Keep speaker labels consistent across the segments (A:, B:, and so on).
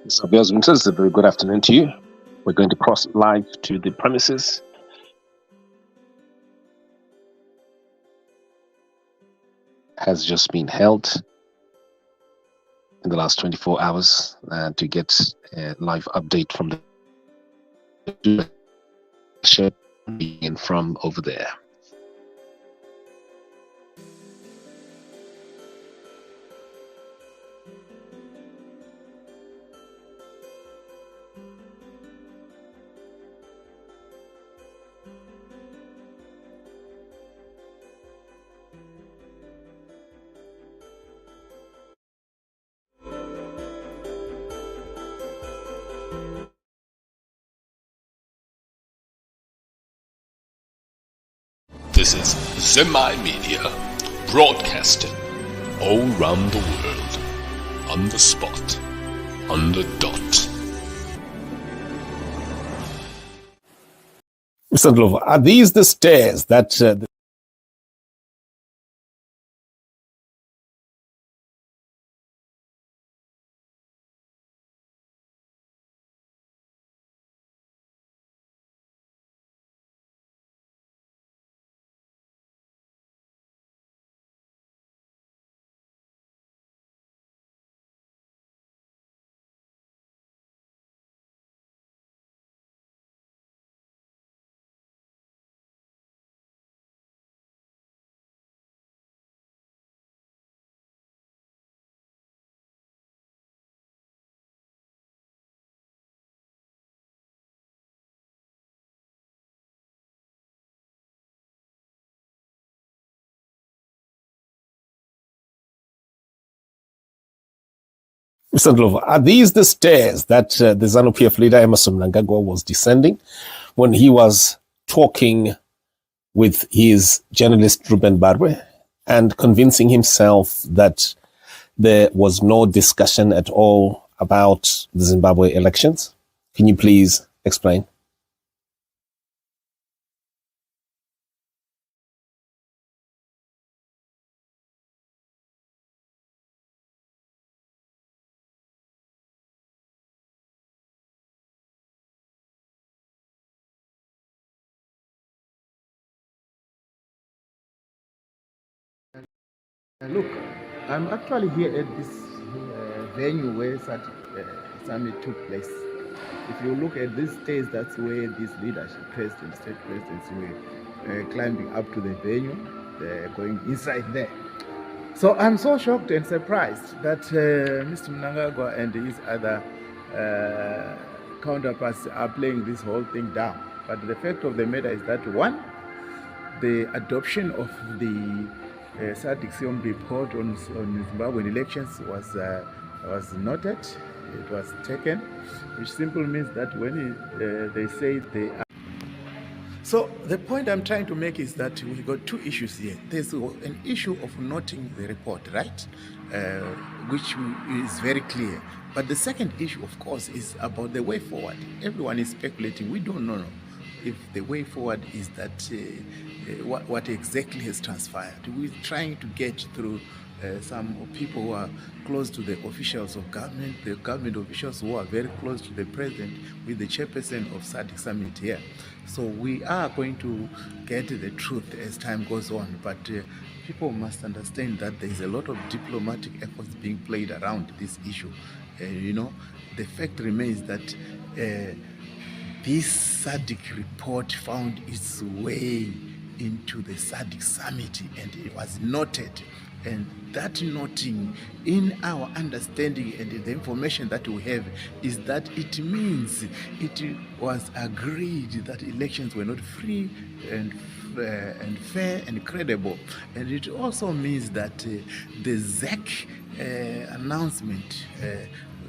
A: So, viewers and listeners, a very good afternoon to you. We're going to cross live to the premises. Has just been held in the last 24 hours to get a live update from the ship and from over there.
B: This is Zimbabwean Media, broadcasting all around the world, on the spot, on the dot.
C: Mr. Glover, are these the stairs that... Mr. Glover, are these the stairs that the ZANU-PF leader Emmerson Mnangagwa was descending when he was talking with his journalist Ruben Barwe and convincing himself that there was no discussion at all about the Zimbabwe elections? Can you please explain?
D: Look, I'm actually here at this venue where Sadc summit took place. If you look at these stairs, that's where these leadership presidents, state presidents were climbing up to the venue, going inside there. So I'm so shocked and surprised that Mr. Mnangagwa and his other counterparts are playing this whole thing down. But the fact of the matter is that, one, the adoption of the Sadc report on Zimbabwean elections was noted, it was taken, which simply means that when they say they are. So the point I'm trying to make is that we got two issues here. There's an issue of noting the report, right, which is very clear. But the second issue, of course, is about the way forward. Everyone is speculating. We don't know if the way forward is that what exactly has transpired. We're trying to get through some people who are close to the officials of government, the government officials who are very close to the president, with the chairperson of Sadc summit here. So we are going to get the truth as time goes on, but people must understand that there is a lot of diplomatic efforts being played around this issue. The fact remains that this Sadc report found its way into the Sadc summit and it was noted. And that noting, in our understanding and the information that we have, is that it means it was agreed that elections were not free and fair and credible. And it also means that the ZAC announcement,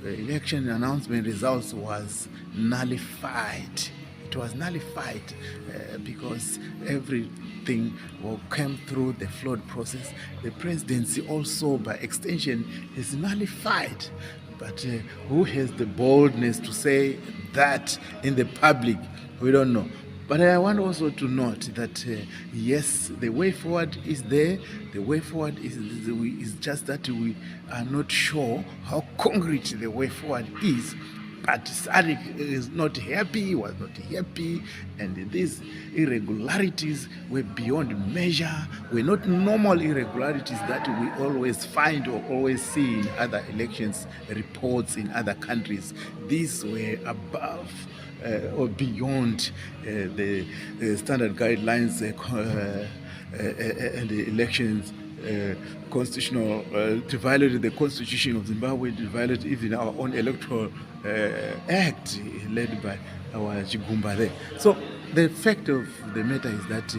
D: election announcement results was nullified. It was nullified because everything came through the flawed process. The presidency also, by extension, is nullified. But who has the boldness to say that in the public? We don't know. But I want also to note that yes, the way forward is there. The way forward is just that we are not sure how concrete the way forward is. But Sadc is not happy, was not happy, and these irregularities were beyond measure, were not normal irregularities that we always find or always see in other elections reports in other countries. These were above or beyond the standard guidelines and the elections constitutional, to violate the constitution of Zimbabwe, to violate even our own electoral act led by our Chigumba there. So the fact of the matter is that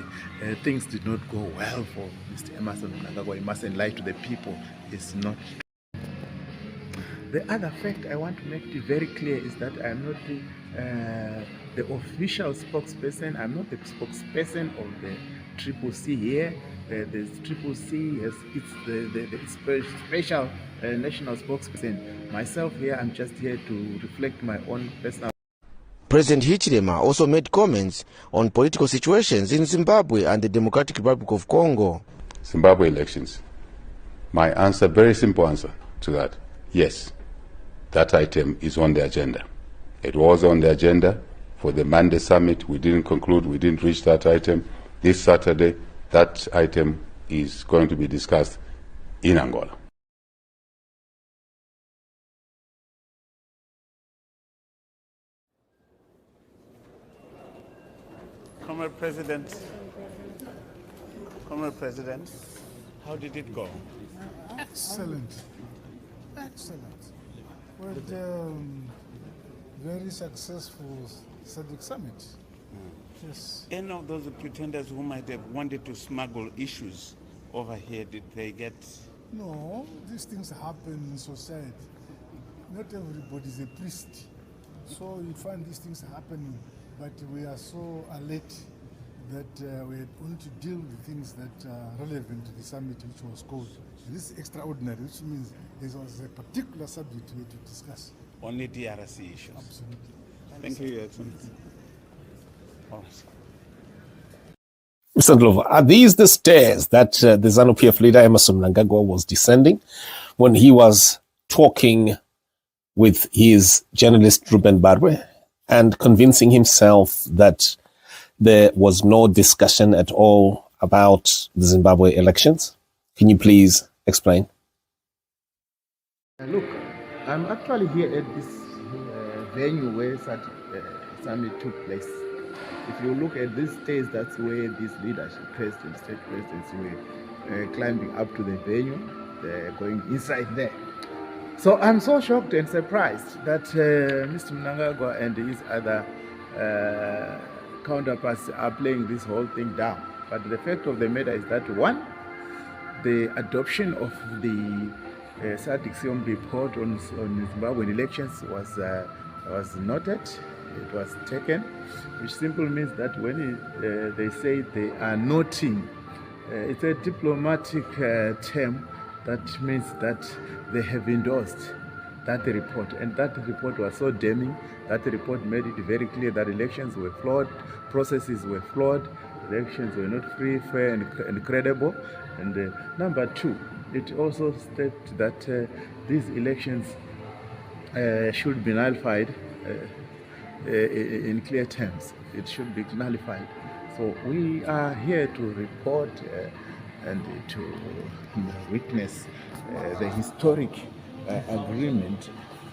D: things did not go well for Mr. Emmerson Mnangagwa. He mustn't lie to the people. It's not. The other fact I want to make it very clear is that I'm not the official spokesperson. I'm not the spokesperson of the Triple C here. The Triple C has it's the special national spokesperson. Myself here, I'm just here to reflect my own personal.
E: President Hichilema also made comments on political situations in Zimbabwe and the Democratic Republic of Congo.
F: Zimbabwe elections. My answer, very simple answer to that, yes, that item is on the agenda. It was on the agenda for the Monday summit. We didn't conclude, we didn't reach that item. This Saturday, that item is going to be discussed in Angola.
G: Comrade President, how did it go?
H: Excellent. With very successful Sadc summit. Yes.
G: Any of those pretenders who might have wanted to smuggle issues over here, did they get?
H: No, these things happen in society. Not everybody is a priest. So you find these things happening, but we are so alert that we are going to deal with things that are relevant to the summit which was called. This is extraordinary, which means there was a particular subject we had to discuss.
G: Only DRC issues?
H: Absolutely.
G: Thank you, Your Excellency. All right.
C: Mr. Glover, are these the stairs that the ZANU-PF leader Emmerson Mnangagwa was descending when he was talking with his journalist Ruben Barwe and convincing himself that there was no discussion at all about the Zimbabwe elections? Can you please explain?
D: Look, I'm actually here at this venue where such summit took place. If you look at these stairs, that's where these leadership presidents, state presidents were climbing up to the venue. They're going inside there. So I'm so shocked and surprised that Mr. Mnangagwa and his other counterparts are playing this whole thing down. But the fact of the matter is that, one, the adoption of the Sadc report on Zimbabwean elections was noted. It was taken, which simply means that when they say they are noting, it's a diplomatic term that means that they have endorsed that report. And that report was so damning, that report made it very clear that elections were flawed, processes were flawed, elections were not free, fair, and credible. And number two, it also stated that these elections should be nullified in clear terms. It should be nullified. So we are here to report and to witness the historic agreement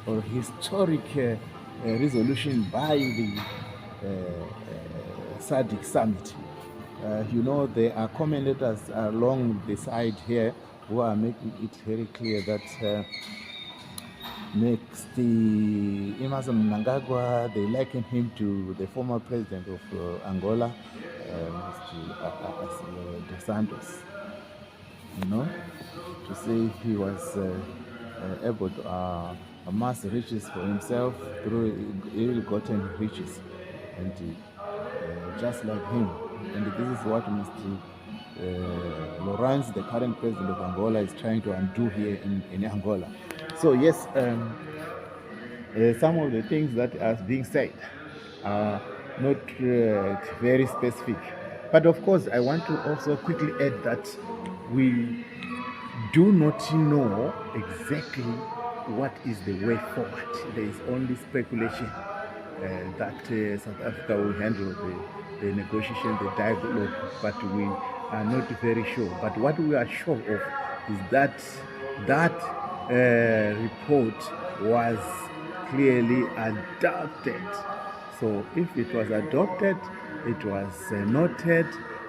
D: or historic resolution by the Sadc summit. You know, there are commentators along the side here who are making it very clear that next the Emmerson Mnangagwa, they liken him to the former president of Angola, Mr. Dos Santos. You know, to say he was able to amass riches for himself through ill-gotten riches, and just like him. And this is what Mr. Lawrence, the current president of Angola, is trying to undo here in Angola. So yes, some of the things that are being said are not very specific. But of course, I want to also quickly add that we do not know exactly what is the way forward. There is only speculation that South Africa will handle the negotiation, the dialogue, but we are not very sure. But what we are sure of is that report was clearly adopted. So if it was adopted, it was noted,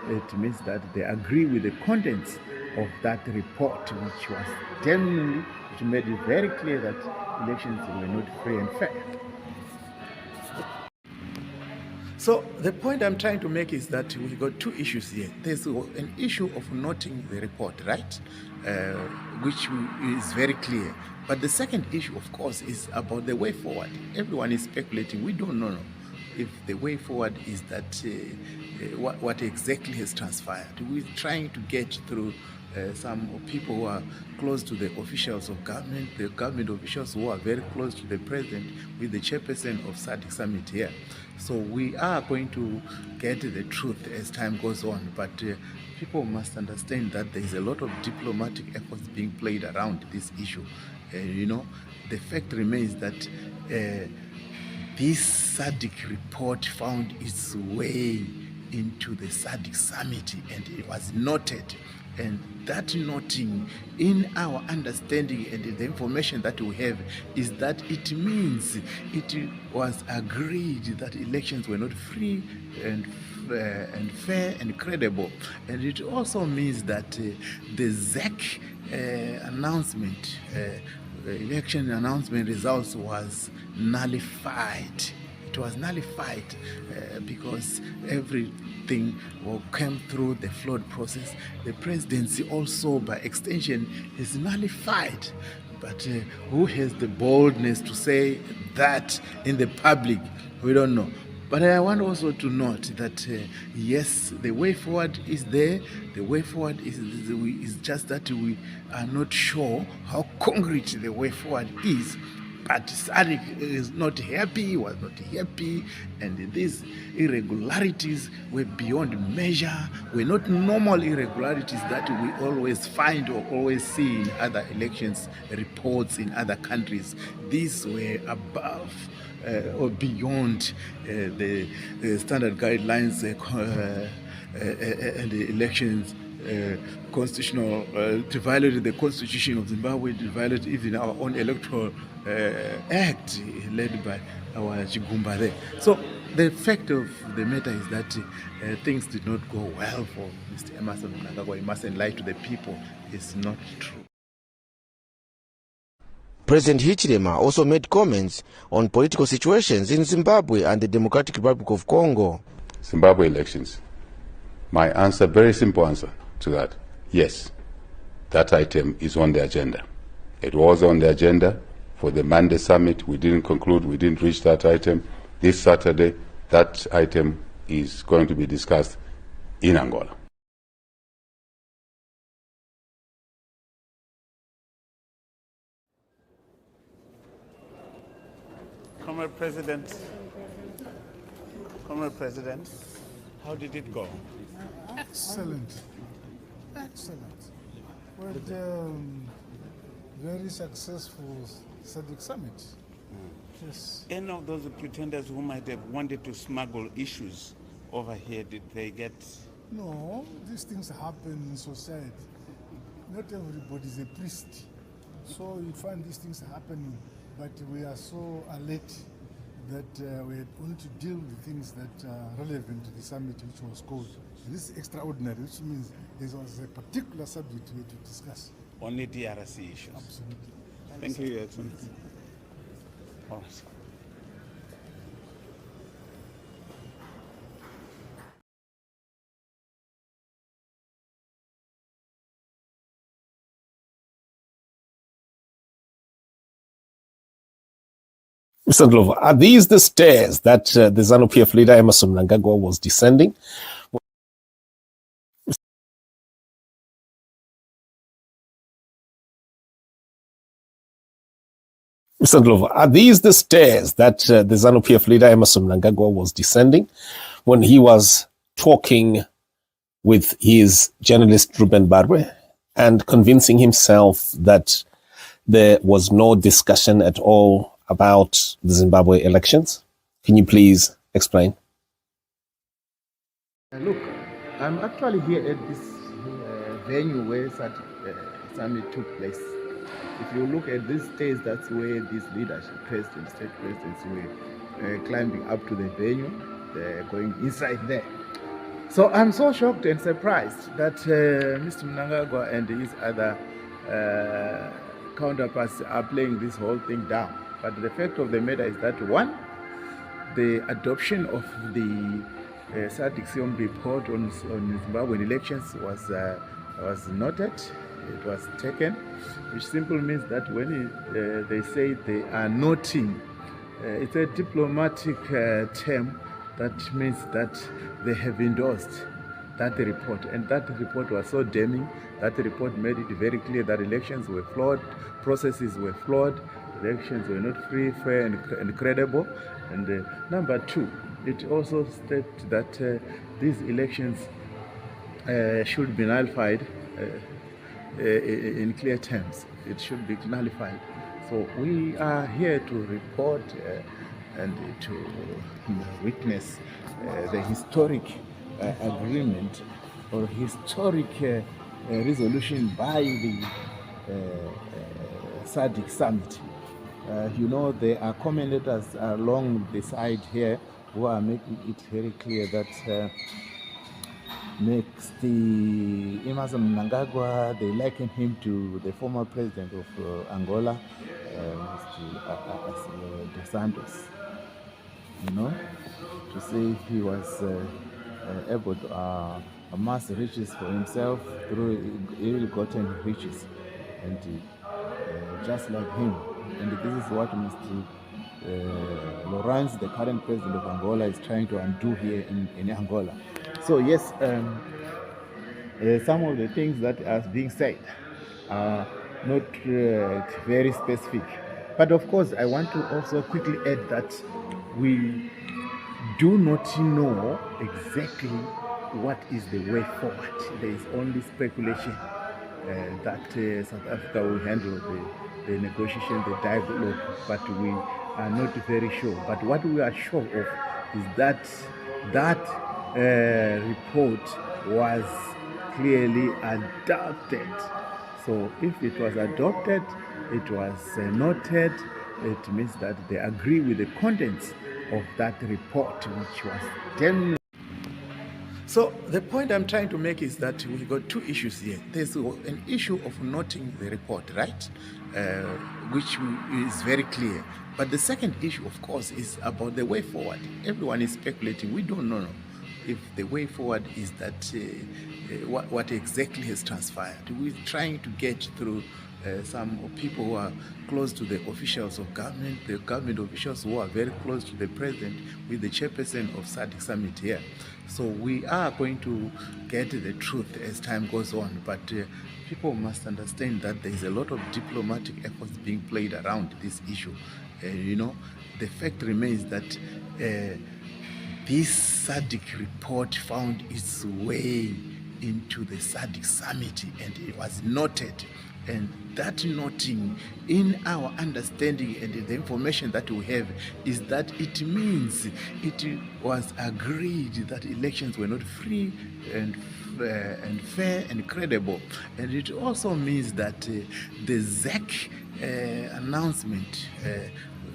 D: it means that they agree with the contents of that report, which was genuinely, which made it very clear that elections were not free and fair. So the point I'm trying to make is that we got two issues here. There's an issue of noting the report, right, which is very clear. But the second issue, of course, is about the way forward. Everyone is speculating. We don't know if the way forward is that what exactly has transpired. We're trying to get through some people who are close to the officials of government, the government officials who are very close to the president, with the chairperson of Sadc summit here. So we are going to get the truth as time goes on, but people must understand that there is a lot of diplomatic efforts being played around this issue. The fact remains that this Sadc report found its way into the Sadc summit and it was noted. And that noting, in our understanding and in the information that we have, is that it means it was agreed that elections were not free and fair and credible. And it also means that the ZEC announcement, election announcement results was nullified. It was nullified because everything came through the flawed process. The presidency also, by extension, is nullified. But who has the boldness to say that in the public? We don't know. But I want also to note that yes, the way forward is there. The way forward is just that we are not sure how concrete the way forward is. But Sadc is not happy, was not happy, and these irregularities were beyond measure, were not normal irregularities that we always find or always see in other elections reports in other countries. These were above or beyond the standard guidelines and the elections constitutional, to violate the constitution of Zimbabwe, to violate even our own electoral act led by our Chigumba there. So the fact of the matter is that things did not go well for Mr. Emerson Mnangagwa. He mustn't lie to the people. It's not true.
E: President Hichilema also made comments on political situations in Zimbabwe and the Democratic Republic of Congo.
F: Zimbabwe elections. My answer, very simple answer to that, yes, that item is on the agenda. It was on the agenda for the Monday summit. We didn't conclude, we didn't reach that item. This Saturday, that item is going to be discussed in Angola.
G: Comrade President, how did it go?
H: Excellent. With very successful Sadc summit. Yes.
G: Any of those pretenders who might have wanted to smuggle issues over here, did they get?
H: No, these things happen in society. Not everybody is a priest. So you find these things happening, but we are so alert that we are going to deal with things that are relevant to the summit which was called. This is extraordinary, which means there was a particular subject we had to discuss.
G: Only DRC issues?
H: Absolutely.
G: Thank you, Your Excellency. All right.
C: Mr. Glover, are these the stairs that the ZANU-PF leader Emerson Mnangagwa was descending? Mr. Ndlovu, are these the stairs that the ZANU-PF leader Emerson Mnangagwa was descending when he was talking with his journalist Ruben Barwe and convincing himself that there was no discussion at all about the Zimbabwe elections? Can you please explain?
D: Look, I'm actually here at this venue where Sadc summit took place. If you look at these stairs, that's where these leadership presidents, state presidents were climbing up to the venue. They're going inside there. So I'm so shocked and surprised that Mr. Mnangagwa and his other counterparts are playing this whole thing down. But the fact of the matter is that, one, the adoption of the Sadc report on Zimbabwean elections was noted. It was taken, which simply means that when they say they are noting, it's a diplomatic term that means that they have endorsed that report. And that report was so damning. That report made it very clear that elections were flawed, processes were flawed, elections were not free, fair, and credible. And number two, it also states that these elections should be nullified in clear terms. It should be nullified. So we are here to report and to witness the historic agreement or historic resolution by the Sadc summit. You know, there are commentators along the side here who are making it very clear that next the Emerson Mnangagwa, they liken him to the former president of Angola, Mr. Dos Santos. You know, to say he was able to amass riches for himself through ill-gotten riches, and just like him. And this is what Mr. Lawrence, the current president of Angola, is trying to undo here in Angola. So yes, some of the things that are being said are not very specific. But of course, I want to also quickly add that we do not know exactly what is the way forward. There is only speculation that South Africa will handle the negotiation, the dialogue, but we are not very sure. But what we are sure of is that that report was clearly adopted. So if it was adopted, it was noted, it means that they agree with the contents of that report, which was then. So the point I'm trying to make is that we got two issues here. There's an issue of noting the report, right? Which is very clear. But the second issue, of course, is about the way forward. Everyone is speculating. We don't know if the way forward is that what exactly has transpired. We're trying to get through some people who are close to the officials of government, the government officials who are very close to the president, with the chairperson of Sadc summit here. So we are going to get the truth as time goes on, but people must understand that there is a lot of diplomatic efforts being played around this issue. You know, the fact remains that this Sadc report found its way into the Sadc summit and it was noted. And that noting, in our understanding and the information that we have, is that it means it was agreed that elections were not free and fair and credible. And it also means that the ZAC announcement,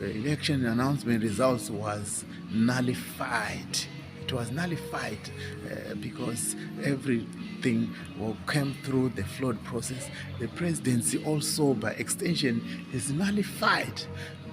D: election announcement results was nullified. It was nullified because everything came through the flawed process. The presidency also, by extension, is nullified.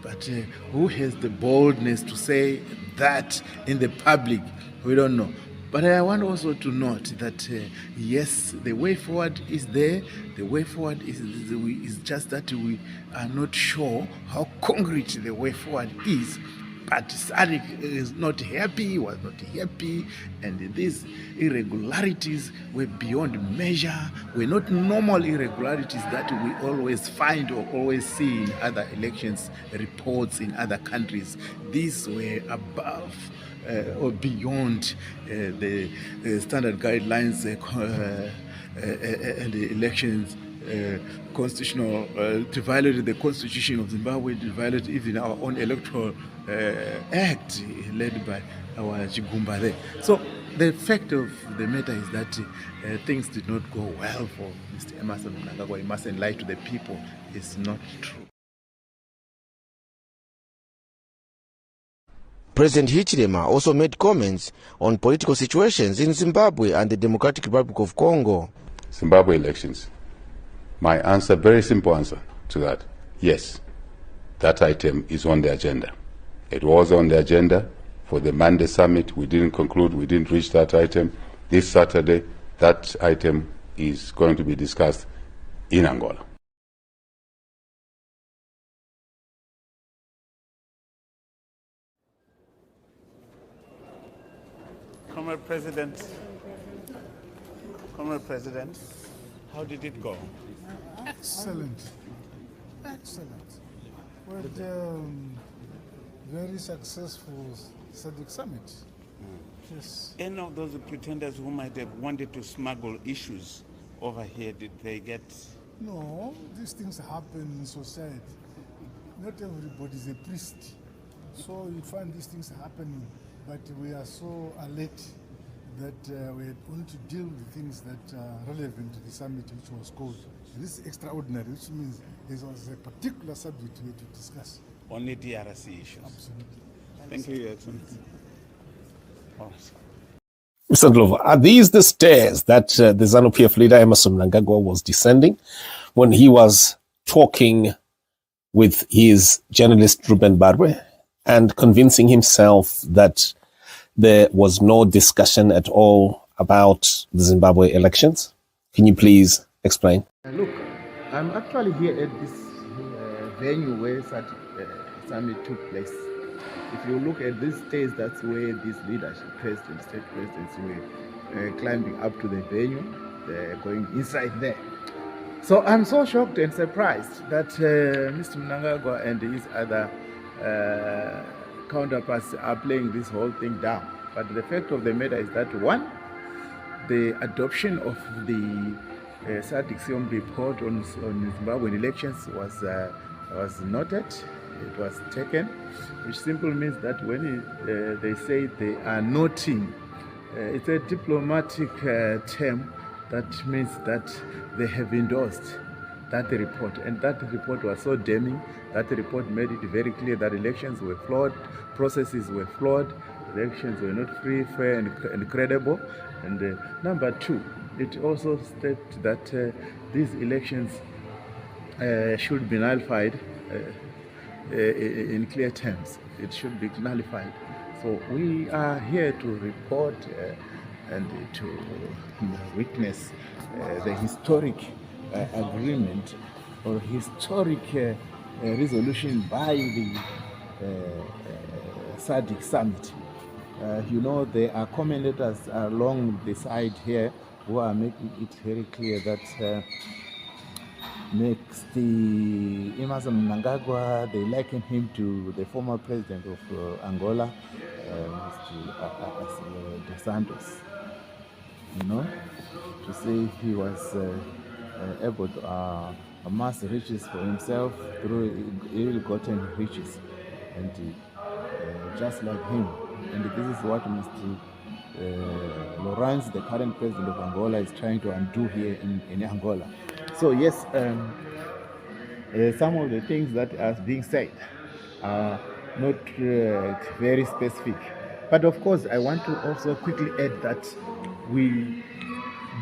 D: But who has the boldness to say that in the public? We don't know. But I want also to note that, yes, the way forward is there. The way forward is just that we are not sure how concrete the way forward is. But Sadc is not happy, was not happy, and these irregularities were beyond measure, were not normal irregularities that we always find or always see in other elections reports in other countries. These were above or beyond the standard guidelines and the elections constitutional, to violate the constitution of Zimbabwe, to violate even our own electoral act led by our Chigumba there. So the fact of the matter is that things did not go well for Mr. Emmerson Mnangagwa. He mustn't lie to the people. It's not true.
E: President Hichilema also made comments on political situations in Zimbabwe and the Democratic Republic of Congo.
F: Zimbabwe elections. My answer, very simple answer to that, yes, that item is on the agenda. It was on the agenda for the Monday summit. We didn't conclude, we didn't reach that item. This Saturday, that item is going to be discussed in Angola.
G: Comrade President, how did it go?
H: Excellent. Excellent. With very successful Sadc summit. Yes.
G: Any of those pretenders who might have wanted to smuggle issues over here, did they get?
H: No, these things happen in society. Not everybody is a priest. So you find these things happening, but we are so alert that we are going to deal with things that are relevant to the summit which was called. This is extraordinary, which means there was a particular subject we had to discuss.
G: Only DRC issues.
H: Absolutely.
G: Thank you, Your Excellency. All right.
C: Mr. Ndlovu, are these the stairs that the ZANU-PF leader Emmerson Mnangagwa was descending when he was talking with his journalist Ruben Barwe and convincing himself that there was no discussion at all about the Zimbabwe elections? Can you please explain?
D: Look, I'm actually here at this venue where such summit took place. If you look at these stairs, that's where these leadership presidents, state presidents were climbing up to the venue, going inside there. So I'm so shocked and surprised that Mr. Mnangagwa and his other counterparts are playing this whole thing down. But the fact of the matter is that, one, the adoption of the Sadc report on Zimbabwean elections was noted, it was taken, which simply means that when they say they are noting, it's a diplomatic term that means that they have endorsed that report. And that report was so damning, that report made it very clear that elections were flawed, processes were flawed, elections were not free, fair, and credible. And number two, it also states that these elections should be nullified in clear terms. It should be nullified. So we are here to report and to witness the historic agreement or historic resolution by the Sadc summit. You know, there are commentators along the side here who are making it very clear that next the Emmerson Mnangagwa, they liken him to the former president of Angola, Mr. Dos Santos. You know, to say he was able to amass riches for himself through ill-gotten riches, and just like him. And this is what Mr. Lawrence, the current president of Angola, is trying to undo here in Angola. So yes, some of the things that are being said are not very specific. But of course, I want to also quickly add that we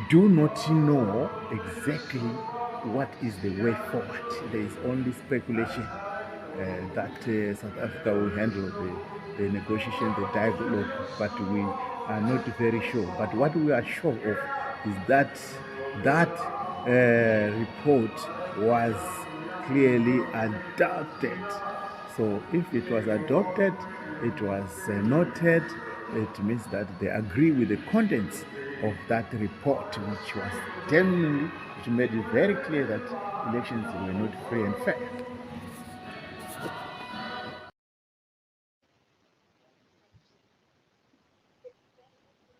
D: do not know exactly what is the way forward. There is only speculation that South Africa will handle the negotiation, the dialogue, but we are not very sure. But what we are sure of is that that report was clearly adopted So if it was adopted, it was noted, it means that they agree with the contents of that report, which was genuinely, which made it very clear that elections were not free and fair.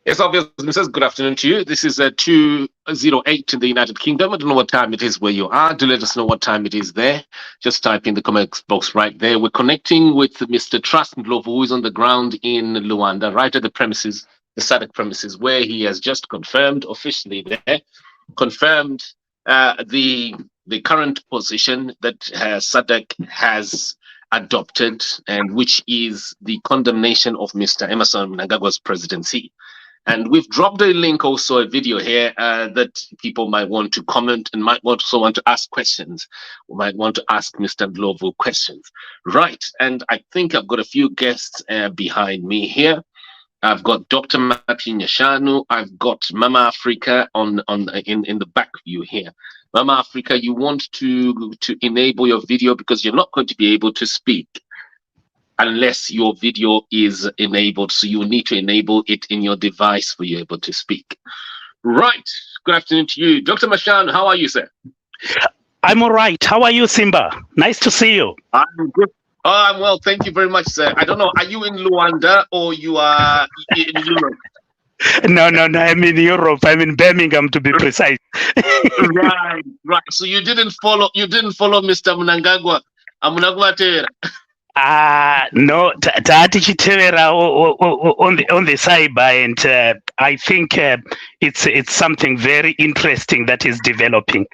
A: Yes, obviously, says good afternoon to you. This is 2:08 in the United Kingdom. I don't know what time it is where you are. Do let us know what time it is there. Just type in the comment box right there. We're connecting with Mr. Trust Ndlovu, who is on the ground in Luanda, right at the premises, the Sadc premises, where he has just confirmed officially there, confirmed the current position that Sadc has adopted, and which is the condemnation of Mr. Emmerson Mnangagwa's presidency. And we've dropped a link, also a video here that people might want to comment and might also want to ask questions. We might want to ask Mr. Ndlovu questions. Right, and I think I've got a few guests behind me here. I've got Dr. Mati Nyashanu. I've got Mama Africa in the back view here. Mama Africa, you want to enable your video because you're not going to be able to speak unless your video is enabled. So you need to enable it in your device for you able to speak. Right. Good afternoon to you. Dr. Mashan, how are you, sir?
I: I'm all right. How are you, Simba? Nice to see you.
A: I'm good. Oh, I'm well. Thank you very much, sir. I don't know. Are you in Luanda or you are in Europe?
I: No. I'm in Europe. I'm in Birmingham, to be precise.
A: Right. So you didn't follow Mr. Mnangagwa. Mnangagwa.
I: No, Tati Chitevera on the cyber, and I think it's something very interesting that is developing.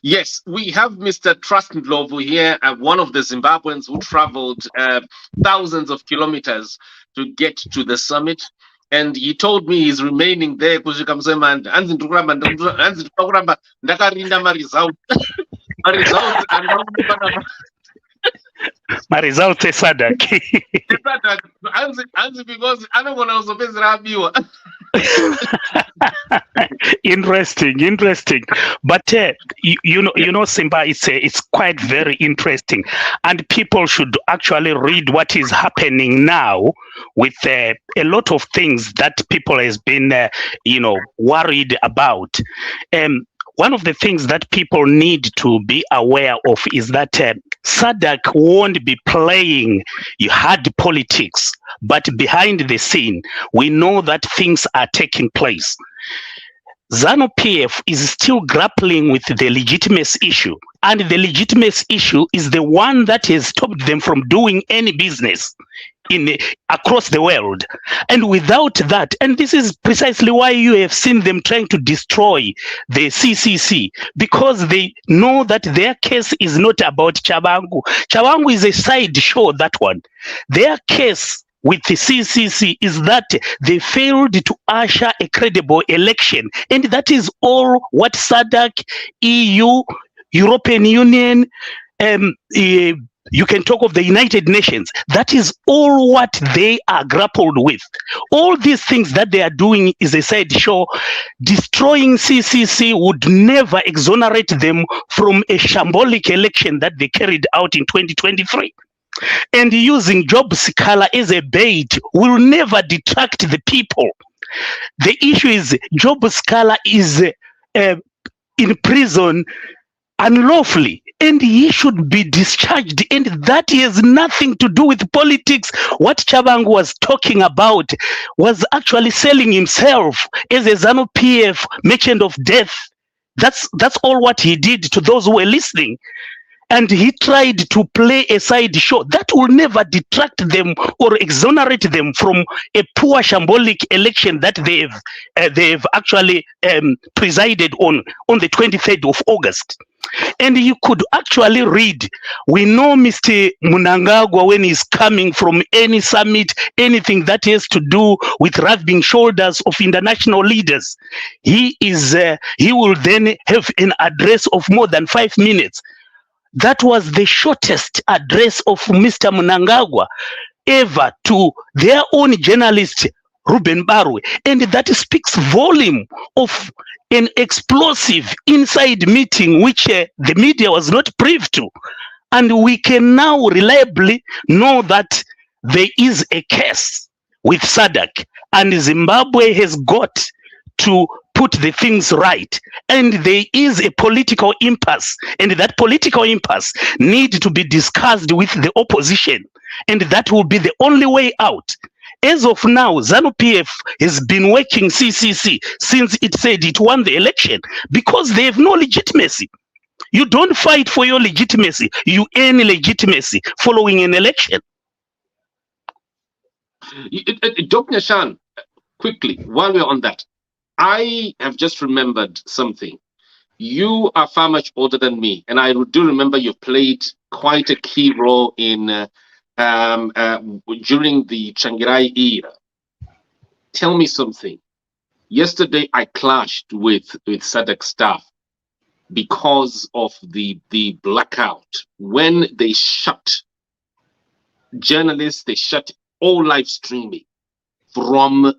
A: Yes, we have Mr. Trust Ndlovu here, one of the Zimbabweans who traveled thousands of kilometers to get to the summit. And he told me he's remaining there because
I: my result is Sadc.
A: Because I don't want to
I: Interesting. But you know, Simba, it's quite very interesting, and people should actually read what is happening now with a lot of things that people has been worried about. One of the things that people need to be aware of is that Sadc won't be playing hard politics, but behind the scene, we know that things are taking place. ZANU-PF is still grappling with the legitimacy issue, and the legitimacy issue is the one that has stopped them from doing any business across the world. And without that, and this is precisely why you have seen them trying to destroy the CCC, because they know that their case is not about Chabangu. Chabangu is a side show, that one. Their case with the CCC is that they failed to usher a credible election. And that is all what Sadc, EU, European Union, you can talk of the United Nations. That is all what they are grappled with. All these things that they are doing is a side show. Destroying CCC would never exonerate them from a shambolic election that they carried out in 2023. And using Job Sikala as a bait will never detract the people. The issue is Job Sikala is in prison unlawfully, and he should be discharged, and that has nothing to do with politics. What Chabangu was talking about was actually selling himself as a ZANU-PF merchant of death. That's all what he did to those who were listening. And he tried to play a side show that will never detract them or exonerate them from a poor shambolic election that they've actually presided on the 23rd of August. And you could actually read, we know Mr. Mnangagwa, when he's coming from any summit, anything that has to do with rubbing shoulders of international leaders, he will then have an address of more than 5 minutes. That was the shortest address of Mr. Mnangagwa ever to their own journalist, Ruben Barwe. And that speaks volume of an explosive inside meeting which the media was not privy to. And we can now reliably know that there is a case with Sadc, and Zimbabwe has got to put the things right. And there is a political impasse, and that political impasse needs to be discussed with the opposition, and that will be the only way out. As of now, ZANU-PF has been working CCC since it said it won the election because they have no legitimacy. You don't fight for your legitimacy, you earn legitimacy following an election.
A: Dr. Shan, quickly, while we're on that, I have just remembered something. You are far much older than me, and I do remember you played quite a key role in during the Changirai era. Tell me something. Yesterday, I clashed with Sadc staff because of the blackout. When they shut journalists, they shut all live streaming from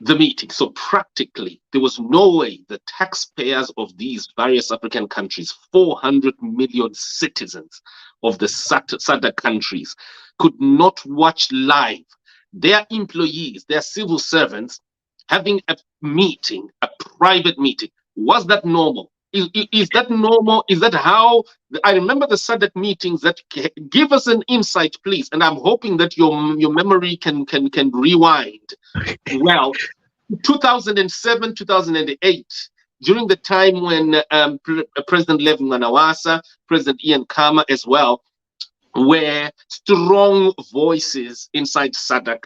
A: the meeting. So practically, there was no way the taxpayers of these various African countries, 400 million citizens of the SADC countries, could not watch live their employees, their civil servants, having a meeting, a private meeting. Was that normal? Is that normal? Is that how? I remember the SADC meetings. That give us an insight, please. And I'm hoping that your memory can rewind. Well, 2007, 2008, during the time when President Mnangagwa'S, President Ian Khama as well, were strong voices inside SADC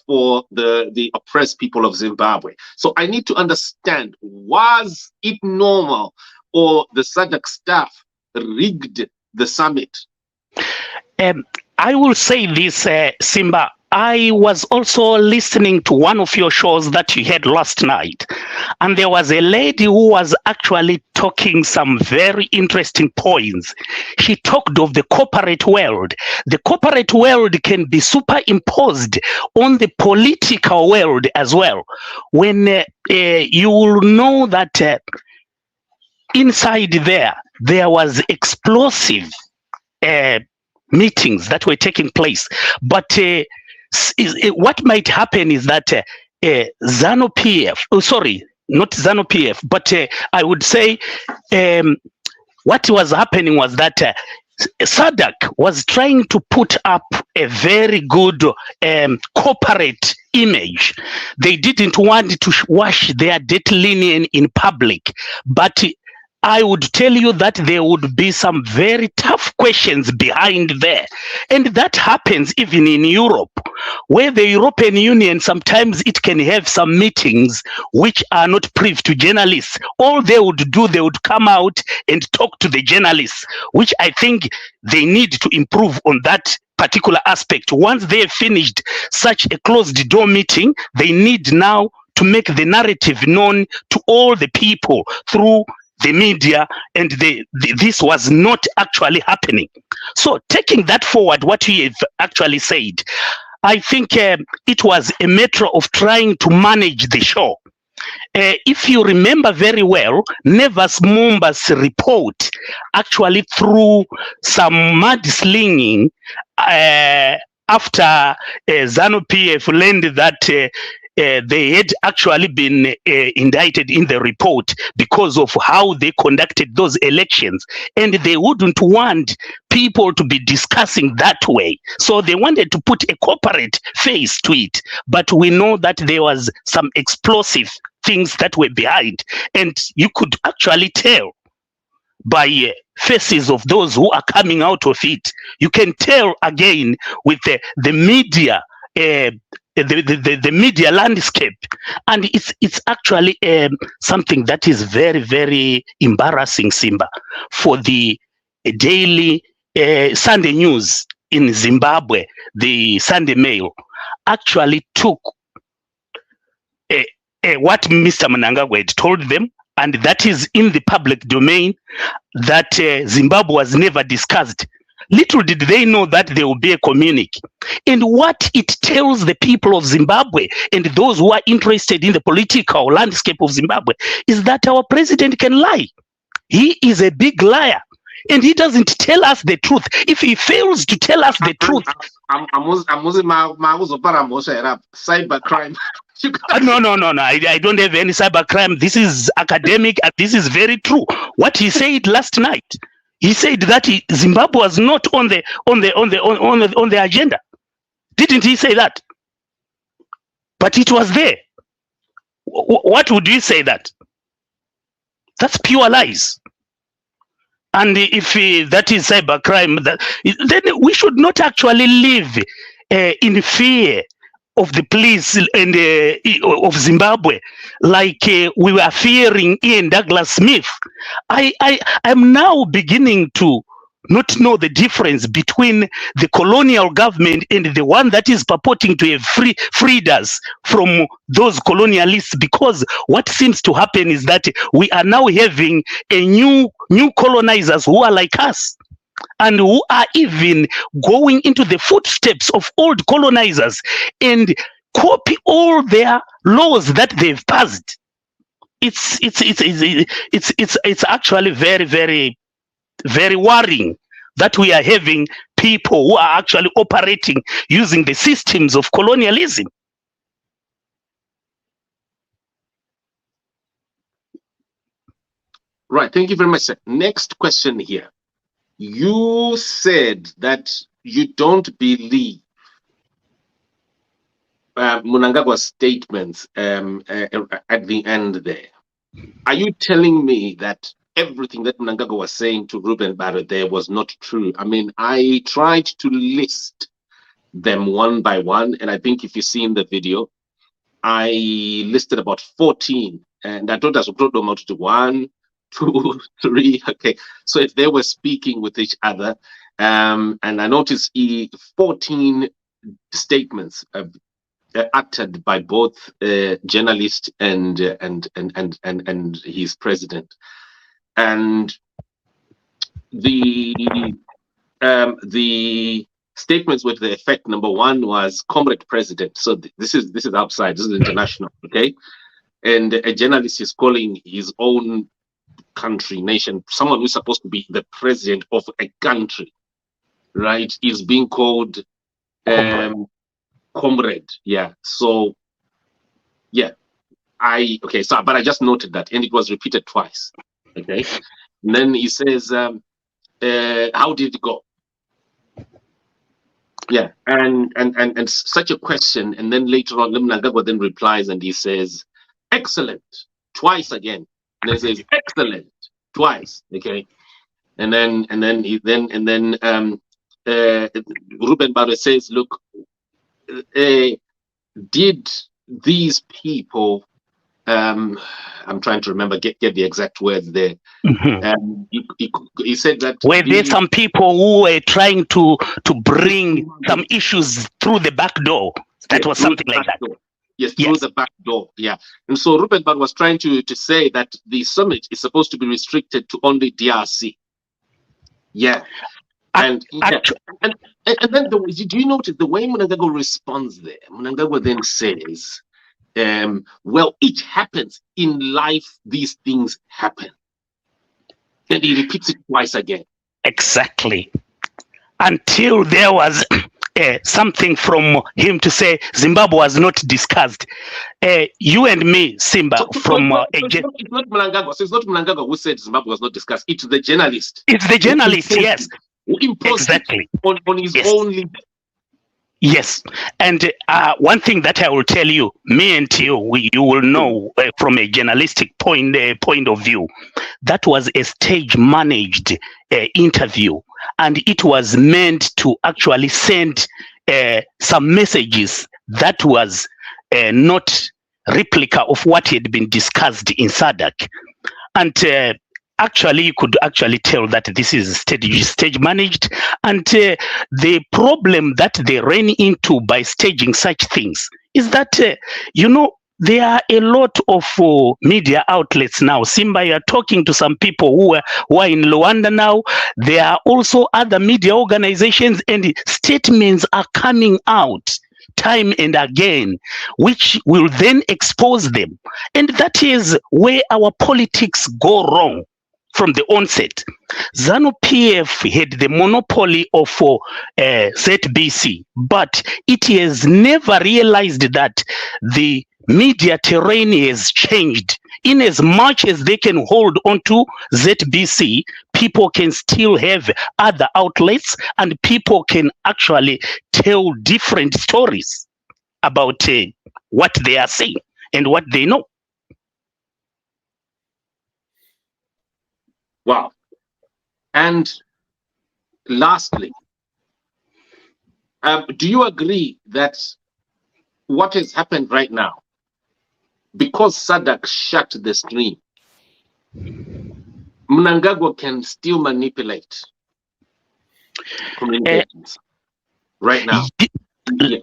A: for the oppressed people of Zimbabwe. So I need to understand, was it normal or the SADC staff rigged the summit?
I: I will say this, Simba. I was also listening to one of your shows that you had last night, and there was a lady who was actually talking some very interesting points. She talked of the corporate world. The corporate world can be superimposed on the political world as well. When you will know that inside there was explosive meetings that were taking place, but what might happen is that ZANU-PF, not ZANU-PF, but I would say what was happening was that SADC was trying to put up a very good corporate image. They didn't want to wash their dirty linen in public, but I would tell you that there would be some very tough questions behind there. And that happens even in Europe, where the European Union, sometimes it can have some meetings which are not privy to journalists. All they would do, they would come out and talk to the journalists, which I think they need to improve on that particular aspect. Once they have finished such a closed door meeting, they need now to make the narrative known to all the people through the media, and this was not actually happening. So taking that forward, what you have actually said, I think it was a matter of trying to manage the show. If you remember very well, Nevas Mumba's report actually threw some mudslinging after ZANU-PF learned that they had actually been indicted in the report because of how they conducted those elections, and they wouldn't want people to be discussing that way. So they wanted to put a corporate face to it, but we know that there was some explosive things that were behind, and you could actually tell by faces of those who are coming out of it. You can tell again with the media, the media landscape, and it's actually something that is very, very embarrassing, Simba, for the daily Sunday news in Zimbabwe. The Sunday Mail actually took what Mr. Mnangagwa had told them, and that is in the public domain, that Zimbabwe was never discussed. Little did they know that there will be a communique. And what it tells the people of Zimbabwe and those who are interested in the political landscape of Zimbabwe is that our president can lie. He is a big liar. and he doesn't tell us the truth. If he fails to tell us the truth,
A: cybercrime.
I: No. I don't have any cybercrime. This is academic, and this is very true. What he said last night, he said that Zimbabwe was not on the agenda. Didn't he say that? But it was there. What would you say that? That's pure lies. And if that is cybercrime, then we should not actually live in fear of the police and of Zimbabwe, like we were fearing Ian Douglas Smith. I'm now beginning to not know the difference between the colonial government and the one that is purporting to have freed us from those colonialists, because what seems to happen is that we are now having a new colonizers who are like us, and who are even going into the footsteps of old colonizers and copy all their laws that they've passed. It's actually very, very, very worrying that we are having people who are actually operating using the systems of colonialism.
A: Right. Thank you very much, sir. Next question here. You said that you don't believe Mnangagwa's statements at the end there. Are you telling me that everything that Mnangagwa was saying to Ruben Barrett there was not true? I mean, I tried to list them one by one, and I think if you see in the video, I listed about 14, and I told us to put them out to 1, 2, 3. Okay, so if they were speaking with each other, and I noticed 14 statements uttered by both journalist and his president, and the statements with the effect. Number 1 was Comrade President. So this is outside. This is international. Okay, and a journalist is calling his own country, nation, someone who's supposed to be the president of a country, right, is being called comrade. Yeah. So yeah, but I just noted that, and it was repeated twice. Okay, and then he says, how did it go? Yeah, and such a question, and then later on Mnangagwa then replies and he says, excellent, twice again. And then says excellent twice. Okay, and then Ruben Barrett says, look, did these people, I'm trying to remember, get the exact words there. He said that
I: were there some people who were trying to bring some issues through the back door? That was something like that.
A: Door. Yes, through the back door. Yeah. And so Ruben Barrett was trying to say that the summit is supposed to be restricted to only DRC. Yeah. And then do you notice the way Mnangagwa responds there? Mnangagwa then says, well, it happens in life, these things happen. And he repeats it twice again.
I: Exactly. Until there was something from him to say Zimbabwe was not discussed. You and me, Simba, it's not
A: Mnangagwa. So it's not Mnangagwa who said Zimbabwe was not discussed. It's the journalist.
I: It's the journalist, yes.
A: Who imposed exactly on his own leader.
I: Yes, and one thing that I will tell you, me and you will know from a journalistic point of view, that was a stage-managed interview, and it was meant to actually send some messages that was not replica of what had been discussed in Sadc, and actually you could actually tell that this is stage managed, and the problem that they ran into by staging such things is that there are a lot of media outlets now. Simba, you are talking to some people who are in Luanda now. There are also other media organizations, and statements are coming out time and again, which will then expose them. And that is where our politics go wrong. from the onset. ZANU-PF had the monopoly of ZBC, but it has never realized that the media terrain has changed. In as much as they can hold on to ZBC, people can still have other outlets, and people can actually tell different stories about what they are saying and what they know.
A: Wow. And lastly, do you agree that what has happened right now, because Sadc shut the stream, Mnangagwa can still manipulate communications right now? Yeah.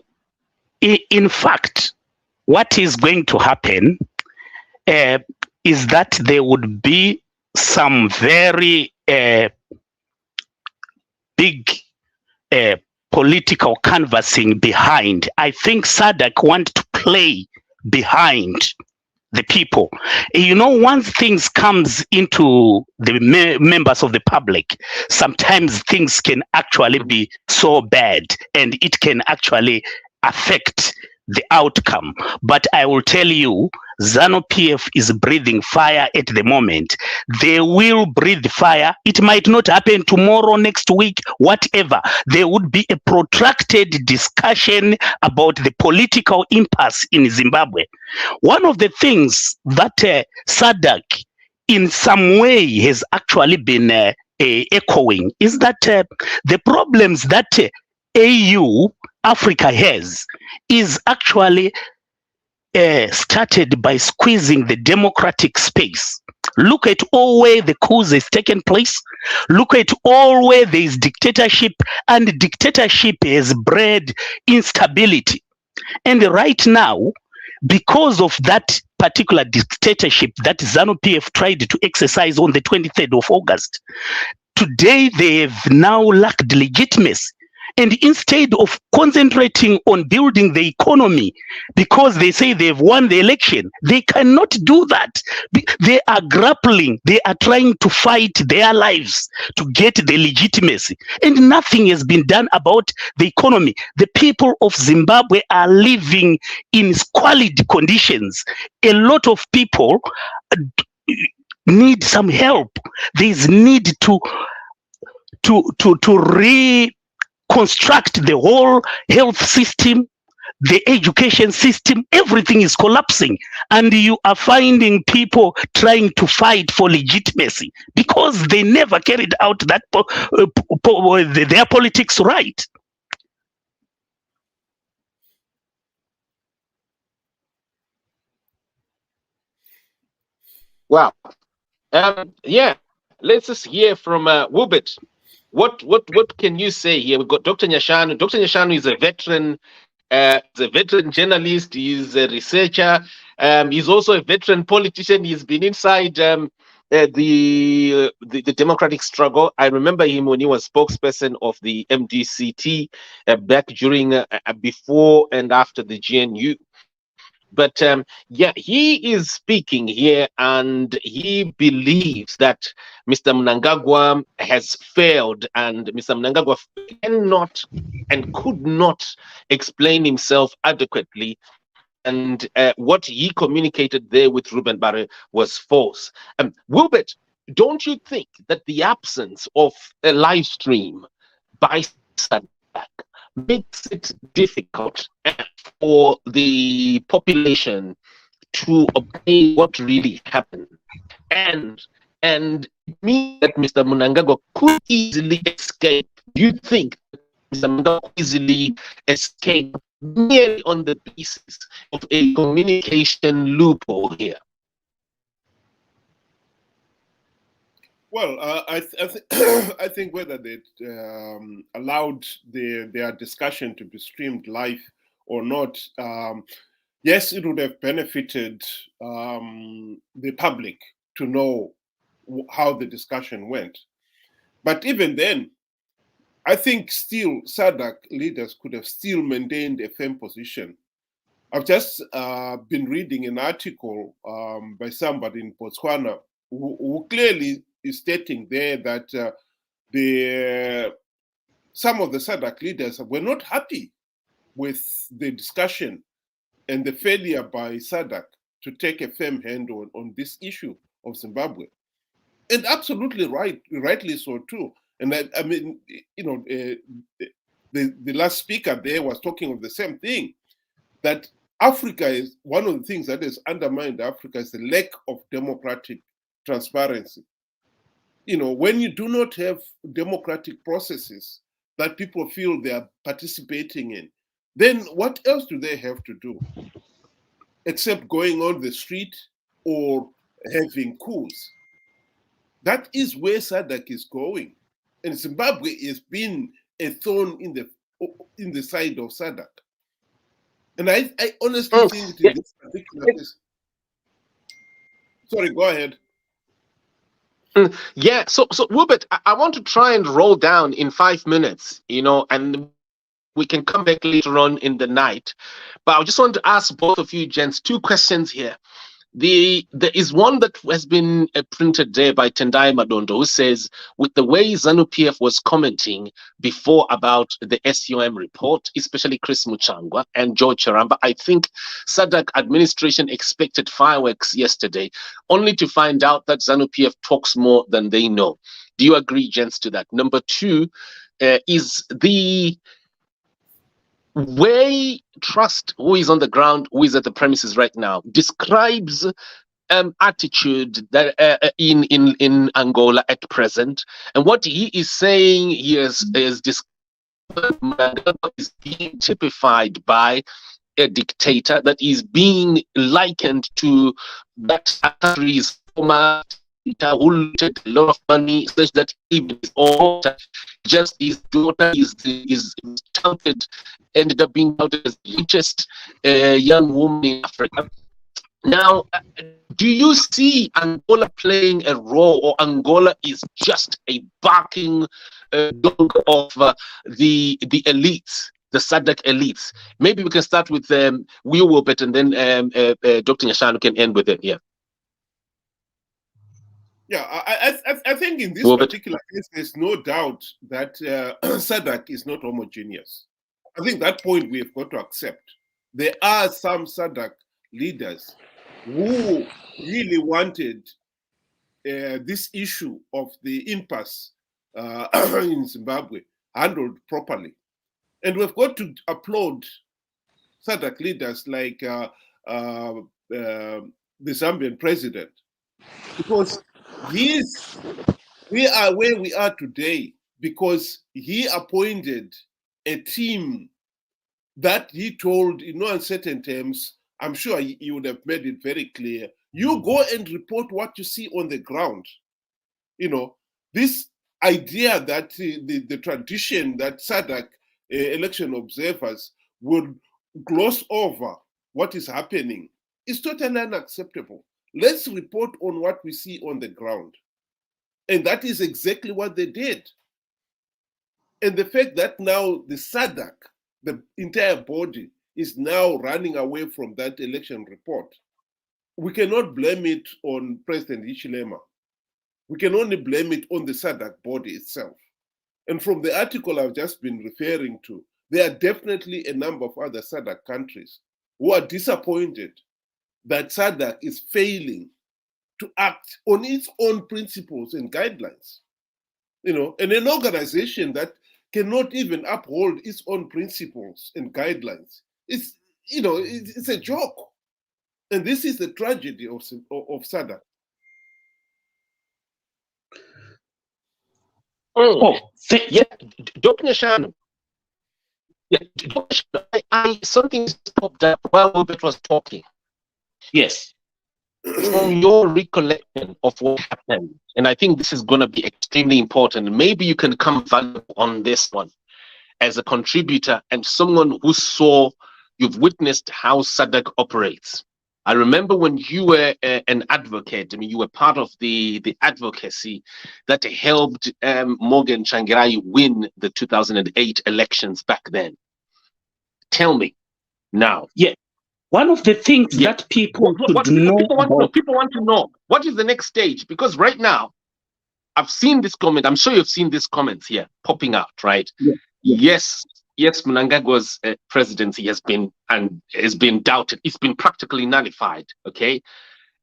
I: In fact, what is going to happen is that there would be some very big political canvassing behind. I think Sadc want to play behind the people. You know, once things comes into the members of the public, sometimes things can actually be so bad and it can actually affect the outcome. But I will tell you, ZANU-PF is breathing fire at the moment. They will breathe fire. It might not happen tomorrow, next week, whatever. There would be a protracted discussion about the political impasse in Zimbabwe. One of the things that Sadc in some way has actually been echoing is that the problems that AU Africa has is actually started by squeezing the democratic space. Look at all where the coups has taken place. Look at all where there is dictatorship, and dictatorship has bred instability. And right now, because of that particular dictatorship that ZANU-PF tried to exercise on the 23rd of August, today they have now lacked legitimacy. And instead of concentrating on building the economy, because they say they've won the election, they cannot do that. They are grappling. They are trying to fight their lives to get the legitimacy. And nothing has been done about the economy. The people of Zimbabwe are living in squalid conditions. A lot of people need some help. There's need to reconstruct the whole health system, the education system. Everything is collapsing, and you are finding people trying to fight for legitimacy because they never carried out that their politics right.
A: Wow. Yeah. Let's just hear from Wubit. What can you say here? We've got Dr. Nyashanu. Dr. Nyashanu is a veteran journalist. He's a researcher. He's also a veteran politician. He's been inside the democratic struggle. I remember him when he was spokesperson of the MDCT back during before and after the GNU. But yeah, he is speaking here, and he believes that Mr. Mnangagwa has failed, and Mr. Mnangagwa cannot and could not explain himself adequately. And what he communicated there with Ruben Barre was false. Wilbert, don't you think that the absence of a live stream by Sadc makes it difficult for the population to obtain what really happened, and it means that Mr. Mnangagwa could easily escape? Do you think Mr. Mnangagwa could easily escape merely on the basis of a communication loophole here?
J: Well, I think whether they allowed their discussion to be streamed live or not, yes, it would have benefited the public to know how the discussion went. But even then, I think still Sadc leaders could have still maintained a firm position. I've just been reading an article by somebody in Botswana who clearly is stating there that some of the SADC leaders were not happy with the discussion and the failure by SADC to take a firm hand on this issue of Zimbabwe. And absolutely rightly so too. And I mean, you know, the last speaker there was talking of the same thing, that Africa is one of the things that has undermined Africa is the lack of democratic transparency. You know, when you do not have democratic processes that people feel they are participating in, then what else do they have to do except going on the street or having coups? That is where SADC is going. And Zimbabwe has been a thorn in the side of SADC. And I honestly think that in this particular case. Sorry, go ahead.
A: Yeah, so Wilbert, I want to try and roll down in 5 minutes, you know, and we can come back later on in the night. But I just want to ask both of you gents 2 questions here. There is one that has been printed there by Tendai Madondo, who says, with the way ZANU-PF was commenting before about the SUM report, especially Chris Muchangwa and George Charamba, I think SADC administration expected fireworks yesterday, only to find out that ZANU-PF talks more than they know. Do you agree, gents, to that? Number 2, is the way Trust, who is on the ground, who is at the premises right now, describes attitude that in Angola at present, and what he is saying is being typified by a dictator that is being likened to that country's former who looted a lot of money, such that even his own just his daughter is touted, ended up being touted as the richest young woman in Africa. Now, do you see Angola playing a role, or Angola is just a barking dog of the elites, the SADC elites? Maybe we can start with Wilbert, and then Dr. Nyashanu can end with it. Yeah.
J: Yeah, I think in this particular case, there's no doubt that SADC is not homogeneous. I think that point we have got to accept. There are some SADC leaders who really wanted this issue of the impasse in Zimbabwe handled properly. And we've got to applaud SADC leaders like the Zambian president, because we are where we are today because he appointed a team that he told in no uncertain terms, I'm sure he would have made it very clear, you go and report what you see on the ground. You know, this idea that the tradition that SADC election observers would gloss over what is happening is totally unacceptable. Let's report on what we see on the ground. And that is exactly what they did. And the fact that now the SADC, the entire body, is now running away from that election report, we cannot blame it on President Hichilema. We can only blame it on the SADC body itself. And from the article I've just been referring to, there are definitely a number of other SADC countries who are disappointed that SADC is failing to act on its own principles and guidelines. You know, and an organization that cannot even uphold its own principles and guidelines, it's, you know, it's a joke. And this is the tragedy of SADC.
A: Yeah, Dr. Nyashanu. Yeah, something popped up while Wilbert was talking.
I: Yes.
A: From your recollection of what happened, and I think this is going to be extremely important. Maybe you can come valuable on this one as a contributor and someone who you've witnessed how SADC operates. I remember when you were an advocate, I mean, you were part of the advocacy that helped Morgan Tsvangirai win the 2008 elections back then. Tell me now.
I: Yeah. One of the things that people
A: people want to know, what is the next stage? Because right now, I've seen this comment. I'm sure you've seen these comments here popping out, right?
I: Yeah.
A: Yes, Mnangagwa'S presidency has been doubted. It's been practically nullified. Okay,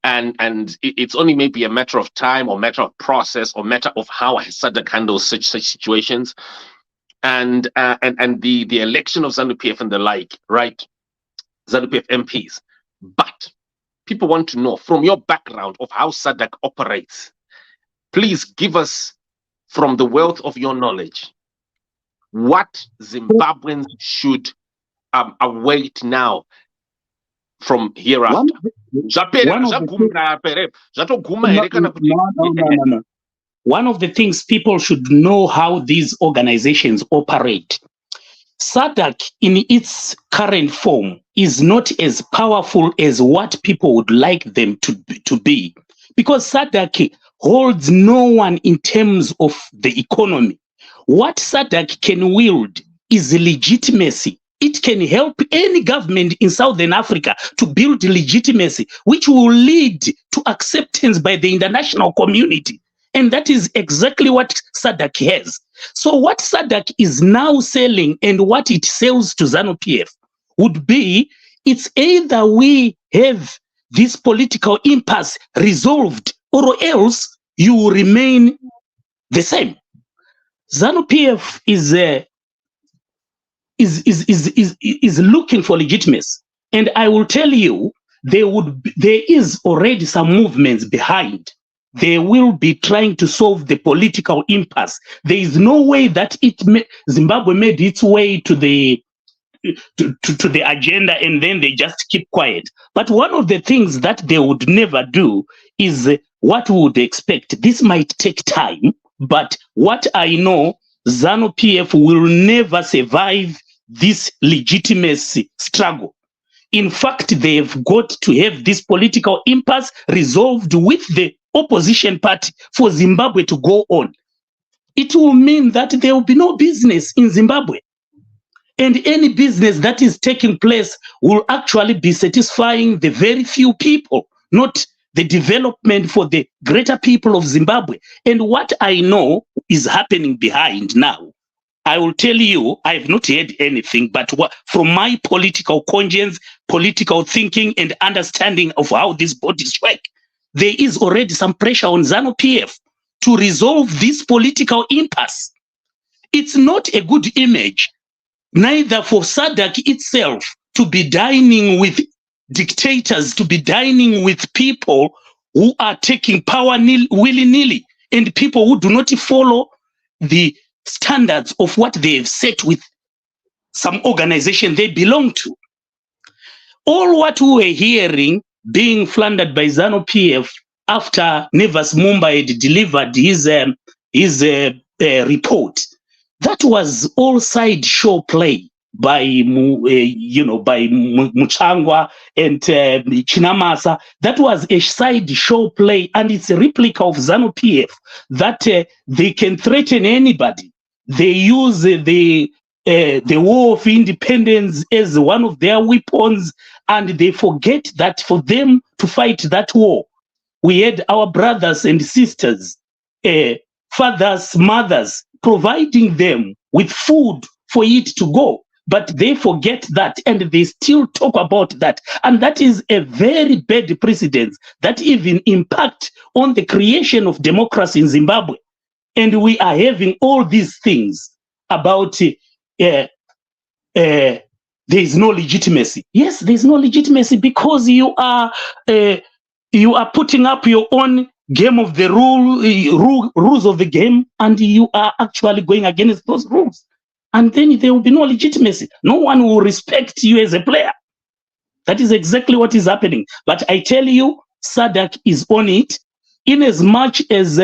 A: and it's only maybe a matter of time, or matter of process, or matter of how Sadc handles such situations, and the election of ZANU-PF and the like, right? ZANU-PF MPs. But people want to know, from your background of how Sadc operates, please give us, from the wealth of your knowledge, what Zimbabweans should await now from hereafter.
I: One of the things people should know, how these organizations operate. Sadc in its current form is not as powerful as what people would like them to be, because Sadc holds no one in terms of the economy. What Sadc can wield is legitimacy. It can help any government in Southern Africa to build legitimacy, which will lead to acceptance by the international community. And that is exactly what Sadc has. So what Sadc is now selling, and what it sells to ZANU-PF, would be, it's either we have this political impasse resolved, or else you will remain the same. ZANU-PF is looking for legitimacy, and I will tell you, there is already some movements behind. They will be trying to solve the political impasse. There is no way that Zimbabwe made its way to the agenda and then they just keep quiet. But one of the things that they would never do is what we would expect. This might take time, but what I know, ZANU-PF will never survive this legitimacy struggle. In fact, they've got to have this political impasse resolved with the opposition party for Zimbabwe to go on. It will mean that there will be no business in Zimbabwe. And any business that is taking place will actually be satisfying the very few people, not the development for the greater people of Zimbabwe. And what I know is happening behind now, I will tell you, I have not heard anything, but from my political conscience, political thinking, and understanding of how these bodies work, there is already some pressure on ZANU-PF to resolve this political impasse. It's not a good image, neither for Sadc itself to be dining with dictators, to be dining with people who are taking power willy-nilly, and people who do not follow the standards of what they have set with some organization they belong to. All what we were hearing being floundered by ZANU-PF after Nevas Mumba had delivered his report, that was all sideshow play by Mnangagwa and Chinamasa. That was a sideshow play, and it's a replica of ZANU-PF that they can threaten anybody. They use the war of independence as one of their weapons, and they forget that for them to fight that war, we had our brothers and sisters, fathers, mothers, providing them with food for it to go. But they forget that, and they still talk about that. And that is a very bad precedent that even impact on the creation of democracy in Zimbabwe. And we are having all these things about there is no legitimacy. Yes, there is no legitimacy because you are putting up your own game of the rules of the game, and you are actually going against those rules. And then there will be no legitimacy. No one will respect you as a player. That is exactly what is happening. But I tell you, Sadc is on it, in as much as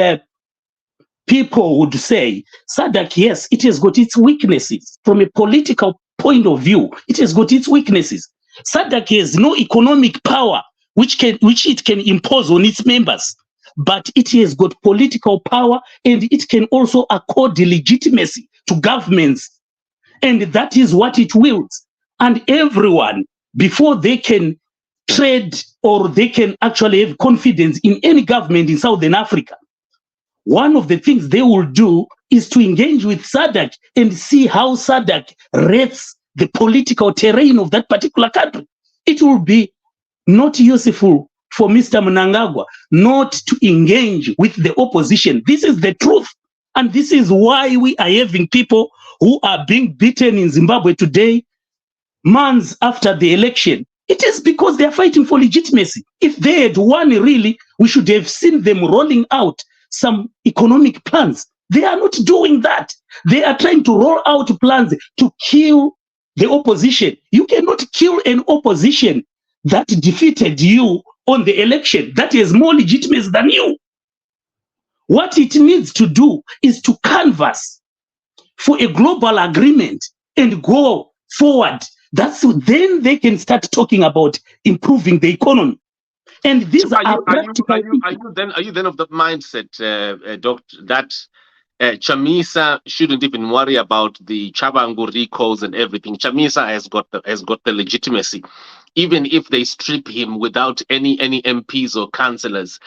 I: people would say, Sadc, yes, it has got its weaknesses. From a political point of view, it has got its weaknesses. Sadc has no economic power which it can impose on its members, but it has got political power, and it can also accord legitimacy to governments. And that is what it wields. And everyone, before they can trade or they can actually have confidence in any government in Southern Africa, one of the things they will do is to engage with Sadc and see how Sadc rates the political terrain of that particular country. It will be not useful for Mr. Mnangagwa not to engage with the opposition. This is the truth. And this is why we are having people who are being beaten in Zimbabwe today, months after the election. It is because they are fighting for legitimacy. If they had won really, we should have seen them rolling out some economic plans. They are not doing that. They are trying to roll out plans to kill the opposition. You cannot kill an opposition that defeated you on the election, that is more legitimate than you. What it needs to do is to canvass for a global agreement and go forward. Then they can start talking about improving the economy. And these
A: So
I: are practical.
A: are you then of the mindset, Doctor, that Chamisa shouldn't even worry about the Chabangu recalls and everything? Chamisa has got the legitimacy, even if they strip him without any MPs or councillors.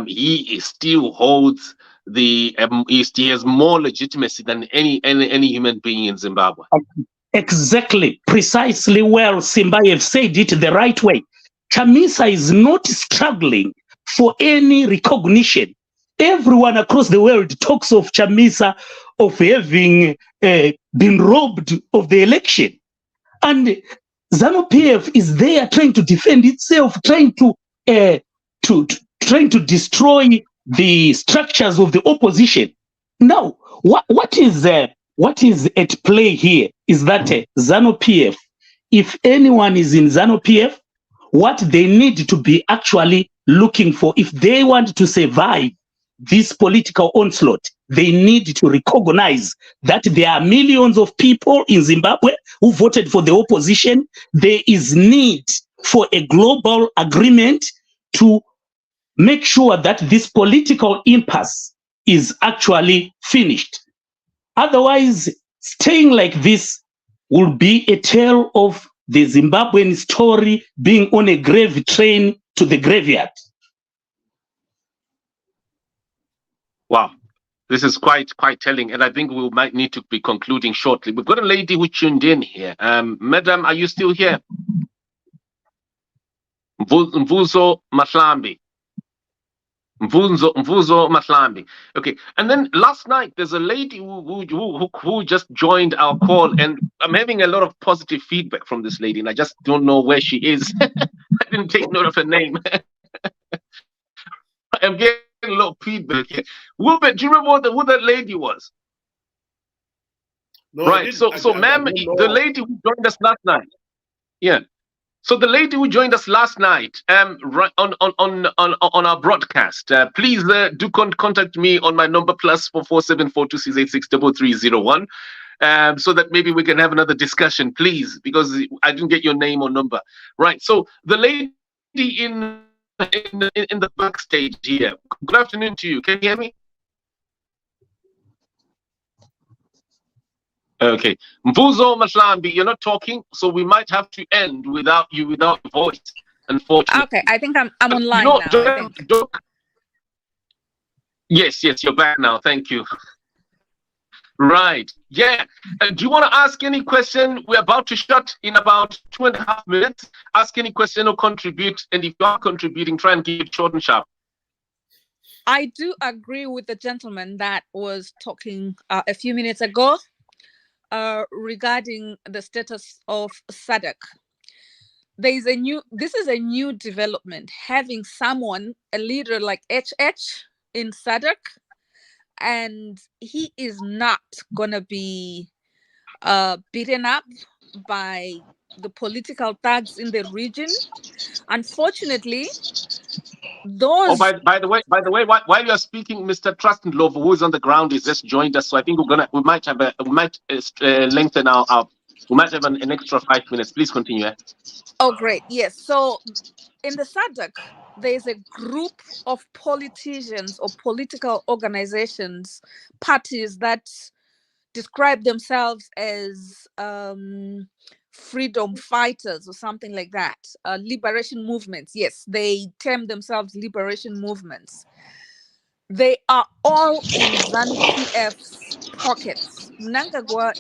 A: He still holds he has more legitimacy than any human being in Zimbabwe.
I: Exactly, precisely. Well, Simbayev said it the right way. Chamisa is not struggling for any recognition. Everyone across the world talks of Chamisa of having been robbed of the election. And ZANU-PF is there trying to defend itself, trying to destroy the structures of the opposition. Now, what is at play here is that ZANU-PF, if anyone is in ZANU-PF, what they need to be actually looking for, if they want to survive this political onslaught, they need to recognize that there are millions of people in Zimbabwe who voted for the opposition. There is need for a global agreement to make sure that this political impasse is actually finished. Otherwise, staying like this will be a tale of the Zimbabwean story being on a grave train to the graveyard.
A: Wow, this is quite telling, and I think we might need to be concluding shortly. We've got a lady who tuned in here. Madam, are you still here? Mvuzo Mahlambi. Mvuzo Mahlambi. Okay, and then last night there's a lady who just joined our call, and I'm having a lot of positive feedback from this lady, and I just don't know where she is. I didn't take note of her name. I'm getting a lot of feedback here. Wilbert, do you remember who that lady was?
J: No,
A: right. So ma'am, the lady who joined us last night. Yeah. So the lady who joined us last night, right on our broadcast, please do contact me on my number +4474268633301, so that maybe we can have another discussion, please, because I didn't get your name or number. Right. So the lady in the backstage here. Good afternoon to you. Can you hear me? Okay, Mvuzo Mahlambi, you're not talking, so we might have to end without voice, unfortunately.
K: Okay, I think I'm online now. I think.
A: Yes, you're back now. Thank you. Right. Yeah. Do you want to ask any question? We're about to shut in about 2.5 minutes. Ask any question or contribute, and if you are contributing, try and keep it short and sharp.
K: I do agree with the gentleman that was talking a few minutes ago. Regarding the status of Sadc, this is a new development. Having someone, a leader like HH in Sadc, and he is not gonna be beaten up by the political thugs in the region. Unfortunately, those.
A: Oh, by the way, while you're speaking, Mr. Trustendlove, who is on the ground, has just joined us. So I think we might lengthen we might have an extra 5 minutes. Please continue.
K: Oh, great. Yes. So in the Sadc, there's a group of politicians or political organizations, parties that describe themselves as freedom fighters or something like that. Liberation movements. Yes, they term themselves liberation movements. They are all in ZANU-PF's pockets. Mnangagwa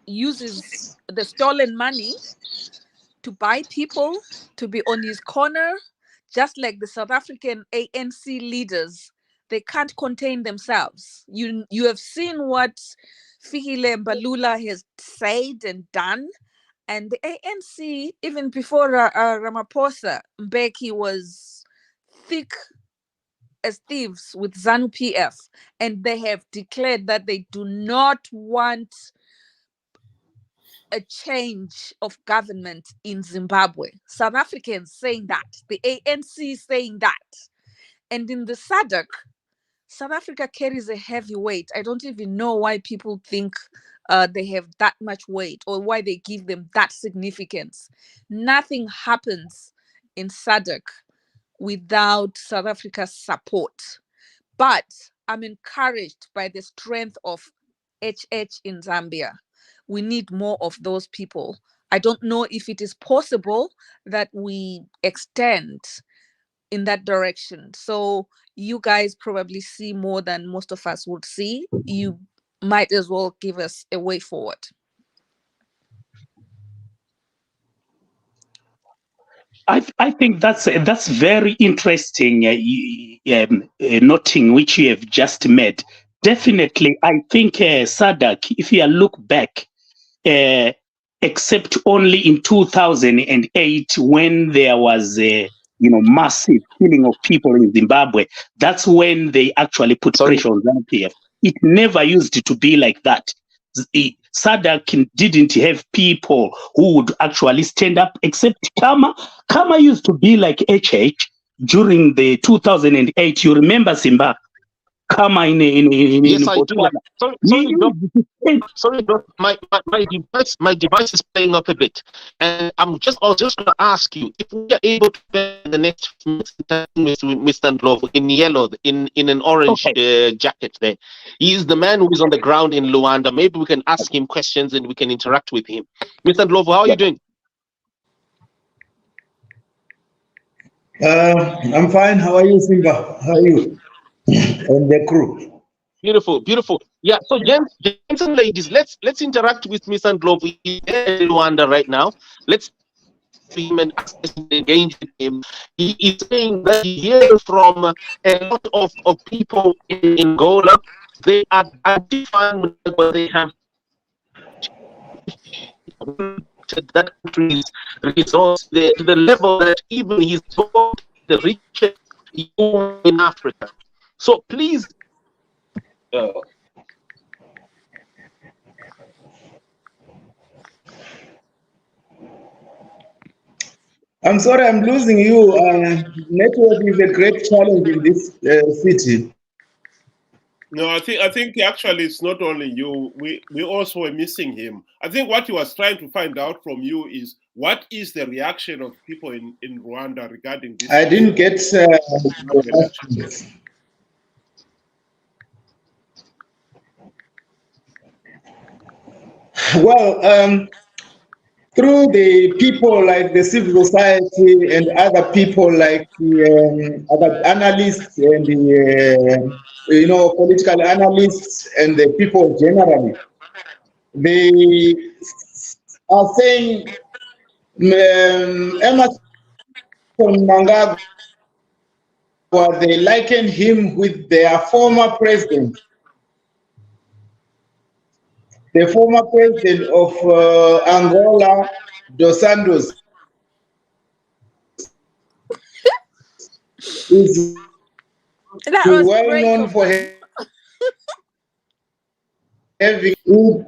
K: uses the stolen money to buy people, to be on his corner, just like the South African ANC leaders. They can't contain themselves. You have seen what Fikile Mbalula has said and done. And the ANC, even before Ramaphosa, Mbeki was thick as thieves with ZANU-PF, and they have declared that they do not want a change of government in Zimbabwe. South Africans saying that, the ANC saying that, and in the Sadc, South Africa carries a heavy weight. I don't even know why people think they have that much weight or why they give them that significance. Nothing happens in Sadc without South Africa's support. But I'm encouraged by the strength of HH in Zambia. We need more of those people. I don't know if it is possible that we extend in that direction. So you guys probably see more than most of us would see. You might as well give us a way forward.
I: I think that's very interesting noting which you have just made. Definitely, I think Sadc, if you look back, except only in 2008 when there was a massive killing of people in Zimbabwe, that's when they actually put pressure on ZANU-PF. It never used to be like that. Sadc didn't have people who would actually stand up, except Kama. Kama used to be like HH during the 2008. You remember Simba? Kama in
A: yes, I do. Sorry, Doc. My device is playing up a bit, and I was just going to ask you if we are able to spend the next minutes with Mr. Ndlovu in yellow, in an orange jacket. There, he is the man who is on the ground in Luanda. Maybe we can ask him questions and we can interact with him. Mr. Ndlovu, how are you doing?
L: I'm fine. How are you, Simba? How are you? And the crew.
A: Beautiful, beautiful. Yeah. So, gents and ladies, let's interact with Mr. Ndlovu. He's in Luanda right now. Let's him and engage with him. He is saying that he hears from a lot of people in Angola. They are identifying what they have that country's resource to the level that even he's the richest in Africa. So please.
L: I'm sorry, I'm losing you. Network is a great challenge in this city.
J: No, I think actually it's not only you. We also were missing him. I think what he was trying to find out from you is what is the reaction of people in Rwanda regarding this.
L: I didn't get well, through the people like the civil society and other people like other analysts and the, political analysts and the people generally, they are saying Emerson Mnangagwa, they liken him with their former president. The former president of Angola, Dos Santos, is well known for having who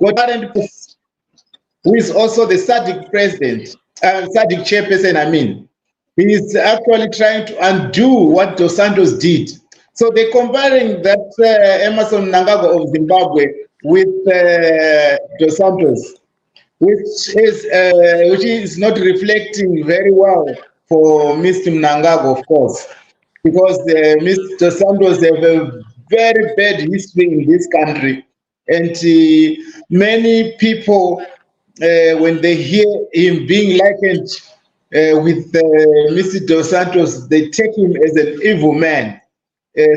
L: is also the Sadc president, Sadc chairperson, I mean. He is actually trying to undo what Dos Santos did. So they're comparing that Emerson Mnangagwa of Zimbabwe with Dos Santos, which is not reflecting very well for Mr. Mnangagwa, of course, because Mr. Dos Santos have a very bad history in this country, and many people, when they hear him being likened with Mr. Dos Santos, they take him as an evil man.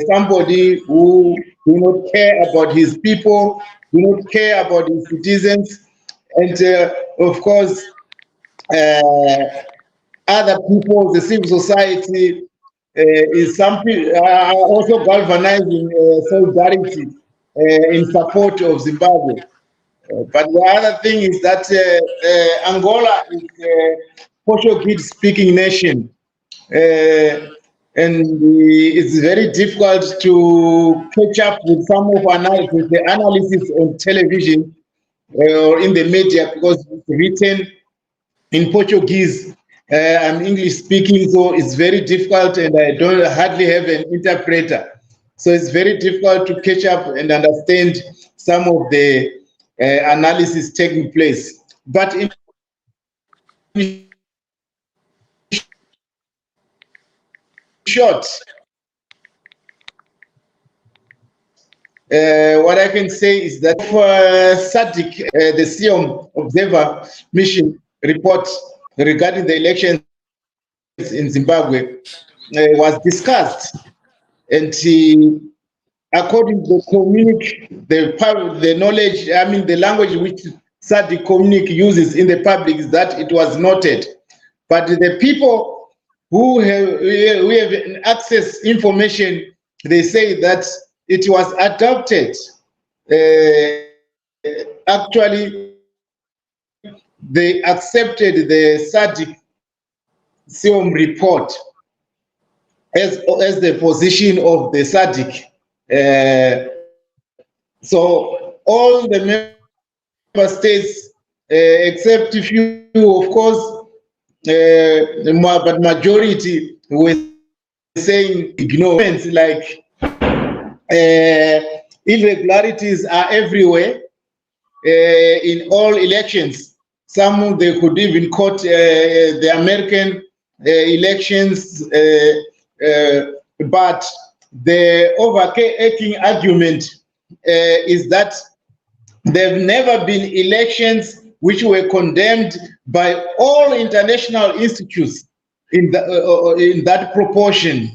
L: somebody who do not care about his people, do not care about his citizens, and of course, other people, the civil society is something also galvanizing solidarity in support of Zimbabwe. But the other thing is that Angola is a Portuguese-speaking nation, and it's very difficult to catch up with some of the analysis on television or in the media because it's written in Portuguese. I'm English speaking, so it's very difficult, and I don't hardly have an interpreter. So it's very difficult to catch up and understand some of the analysis taking place. But in short, what I can say is that for Sadc, the SIOM Observer Mission report regarding the elections in Zimbabwe was discussed, and according to the knowledge, I mean the language which Sadc uses in the public is that it was noted, but the people who have access information, they say that it was adopted. Actually, they accepted the Sadc SIOM report as the position of the Sadc. So all the member states, except a few, of course, but majority were saying ignorance, like irregularities are everywhere in all elections. Some they could even quote the American elections, but the overarching argument is that there have never been elections which were condemned by all international institutes in that proportion.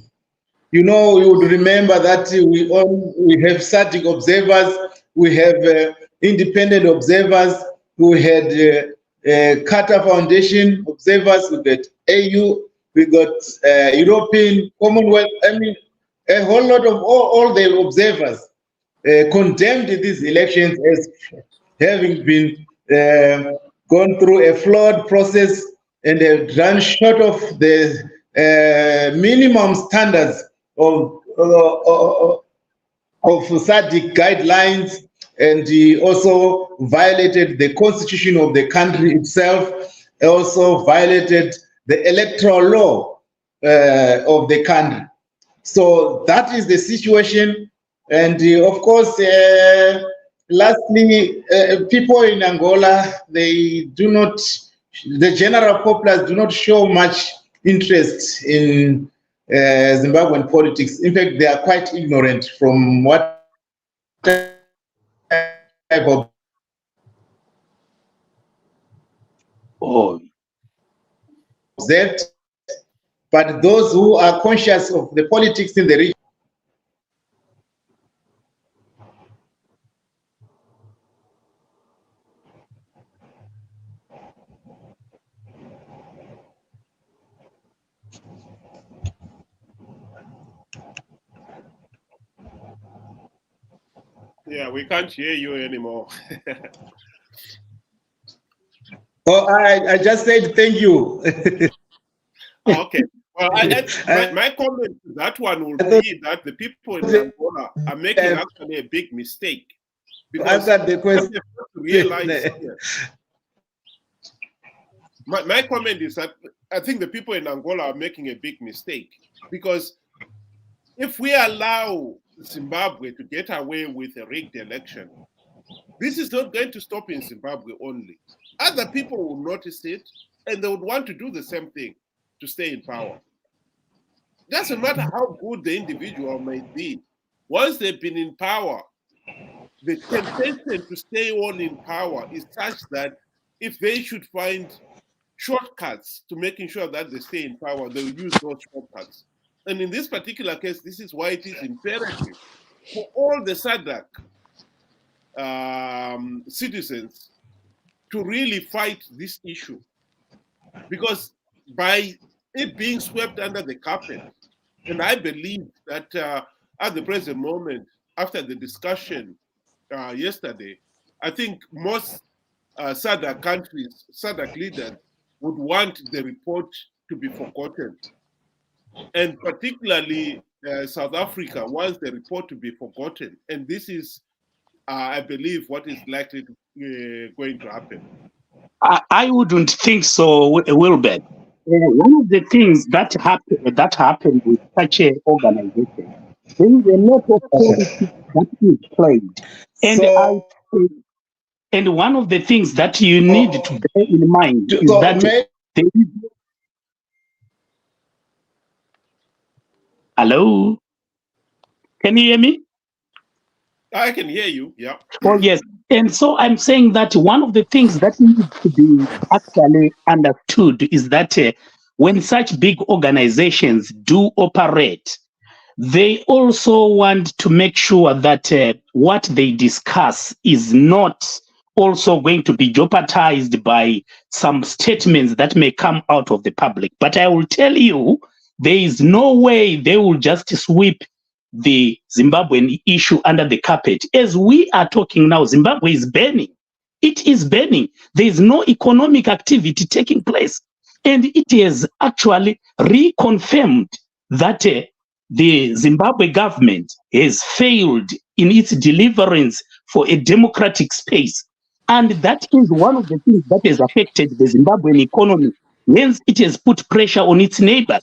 L: You know, you would remember that we have Sadc observers, we have independent observers, we had Carter Foundation observers, we got AU, we got European Commonwealth. I mean, a whole lot of all the observers condemned these elections as having been gone through a flawed process and have run short of the minimum standards of Sadc guidelines, and he also violated the constitution of the country itself, also violated the electoral law of the country. So that is the situation. And of course, lastly, people in Angola, they do not, the general populace do not show much interest in Zimbabwean politics. In fact, they are quite ignorant from what type of observed, but those who are conscious of the politics in the region.
J: Yeah, we can't hear you anymore.
L: Oh, I just said thank you.
J: Okay. Well, my comment to that one will be that the people in Angola are making actually a big mistake. Because
L: the question.
J: What they have to realize here, my comment is that I think the people in Angola are making a big mistake, because if we allow Zimbabwe to get away with a rigged election, this is not going to stop in Zimbabwe only. Other people will notice it, and they would want to do the same thing to stay in power. Doesn't matter how good the individual may be. Once they've been in power, the temptation to stay on in power is such that if they should find shortcuts to making sure that they stay in power, they'll use those shortcuts. And in this particular case, this is why it is imperative for all the SADC citizens to really fight this issue. Because by it being swept under the carpet, and I believe that at the present moment, after the discussion yesterday, I think most SADC countries, SADC leaders would want the report to be forgotten. And particularly South Africa wants the report to be forgotten. And this is, I believe, what is likely to, going to happen.
I: I wouldn't think so, Wilbert. One of the things that happened with such an organization, there is a lot of politics that is played. And one of the things that you need to bear in mind is that there is... Hello? Can you hear me?
J: I can hear you, yeah.
I: Oh, yes. And so I'm saying that one of the things that needs to be actually understood is that when such big organizations do operate, they also want to make sure that what they discuss is not also going to be jeopardized by some statements that may come out of the public. But I will tell you, there is no way they will just sweep the Zimbabwean issue under the carpet. As we are talking now, Zimbabwe is burning. It is burning. There is no economic activity taking place. And it has actually reconfirmed that the Zimbabwe government has failed in its deliverance for a democratic space. And that is one of the things that has affected the Zimbabwean economy. Hence, it has put pressure on its neighbors.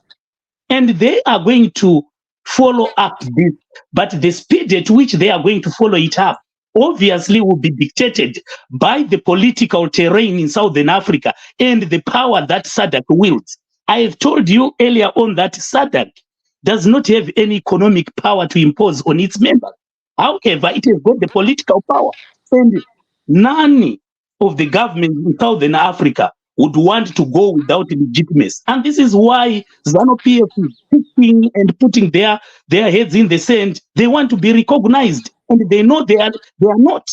I: And they are going to follow up this, but the speed at which they are going to follow it up obviously will be dictated by the political terrain in Southern Africa and the power that SADC wields. I have told you earlier on that SADC does not have any economic power to impose on its members. However, it has got the political power, and none of the governments in Southern Africa would want to go without legitimacy. And this is why ZANU-PF is picking and putting their heads in the sand. They want to be recognized, and they know they are not.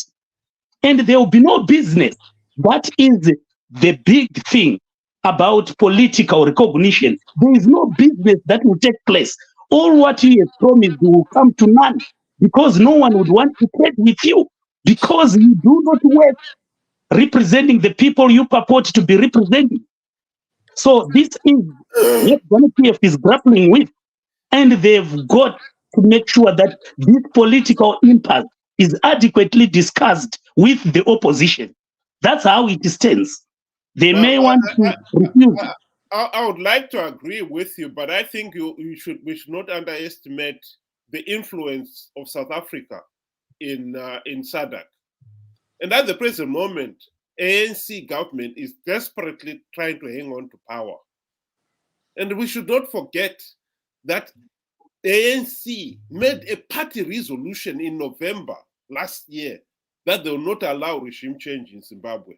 I: And there will be no business. That is the big thing about political recognition. There is no business that will take place. All what you have promised will come to none, because no one would want to trade with you, because you do not work representing the people you purport to be representing. So this is what ZANU-PF is grappling with, and they've got to make sure that this political impasse is adequately discussed with the opposition. That's how it stands. They may want to refuse.
J: I would like to agree with you, but I think we should not underestimate the influence of South Africa in SADC. And at the present moment, ANC government is desperately trying to hang on to power. And we should not forget that ANC made a party resolution in November last year that they will not allow regime change in Zimbabwe.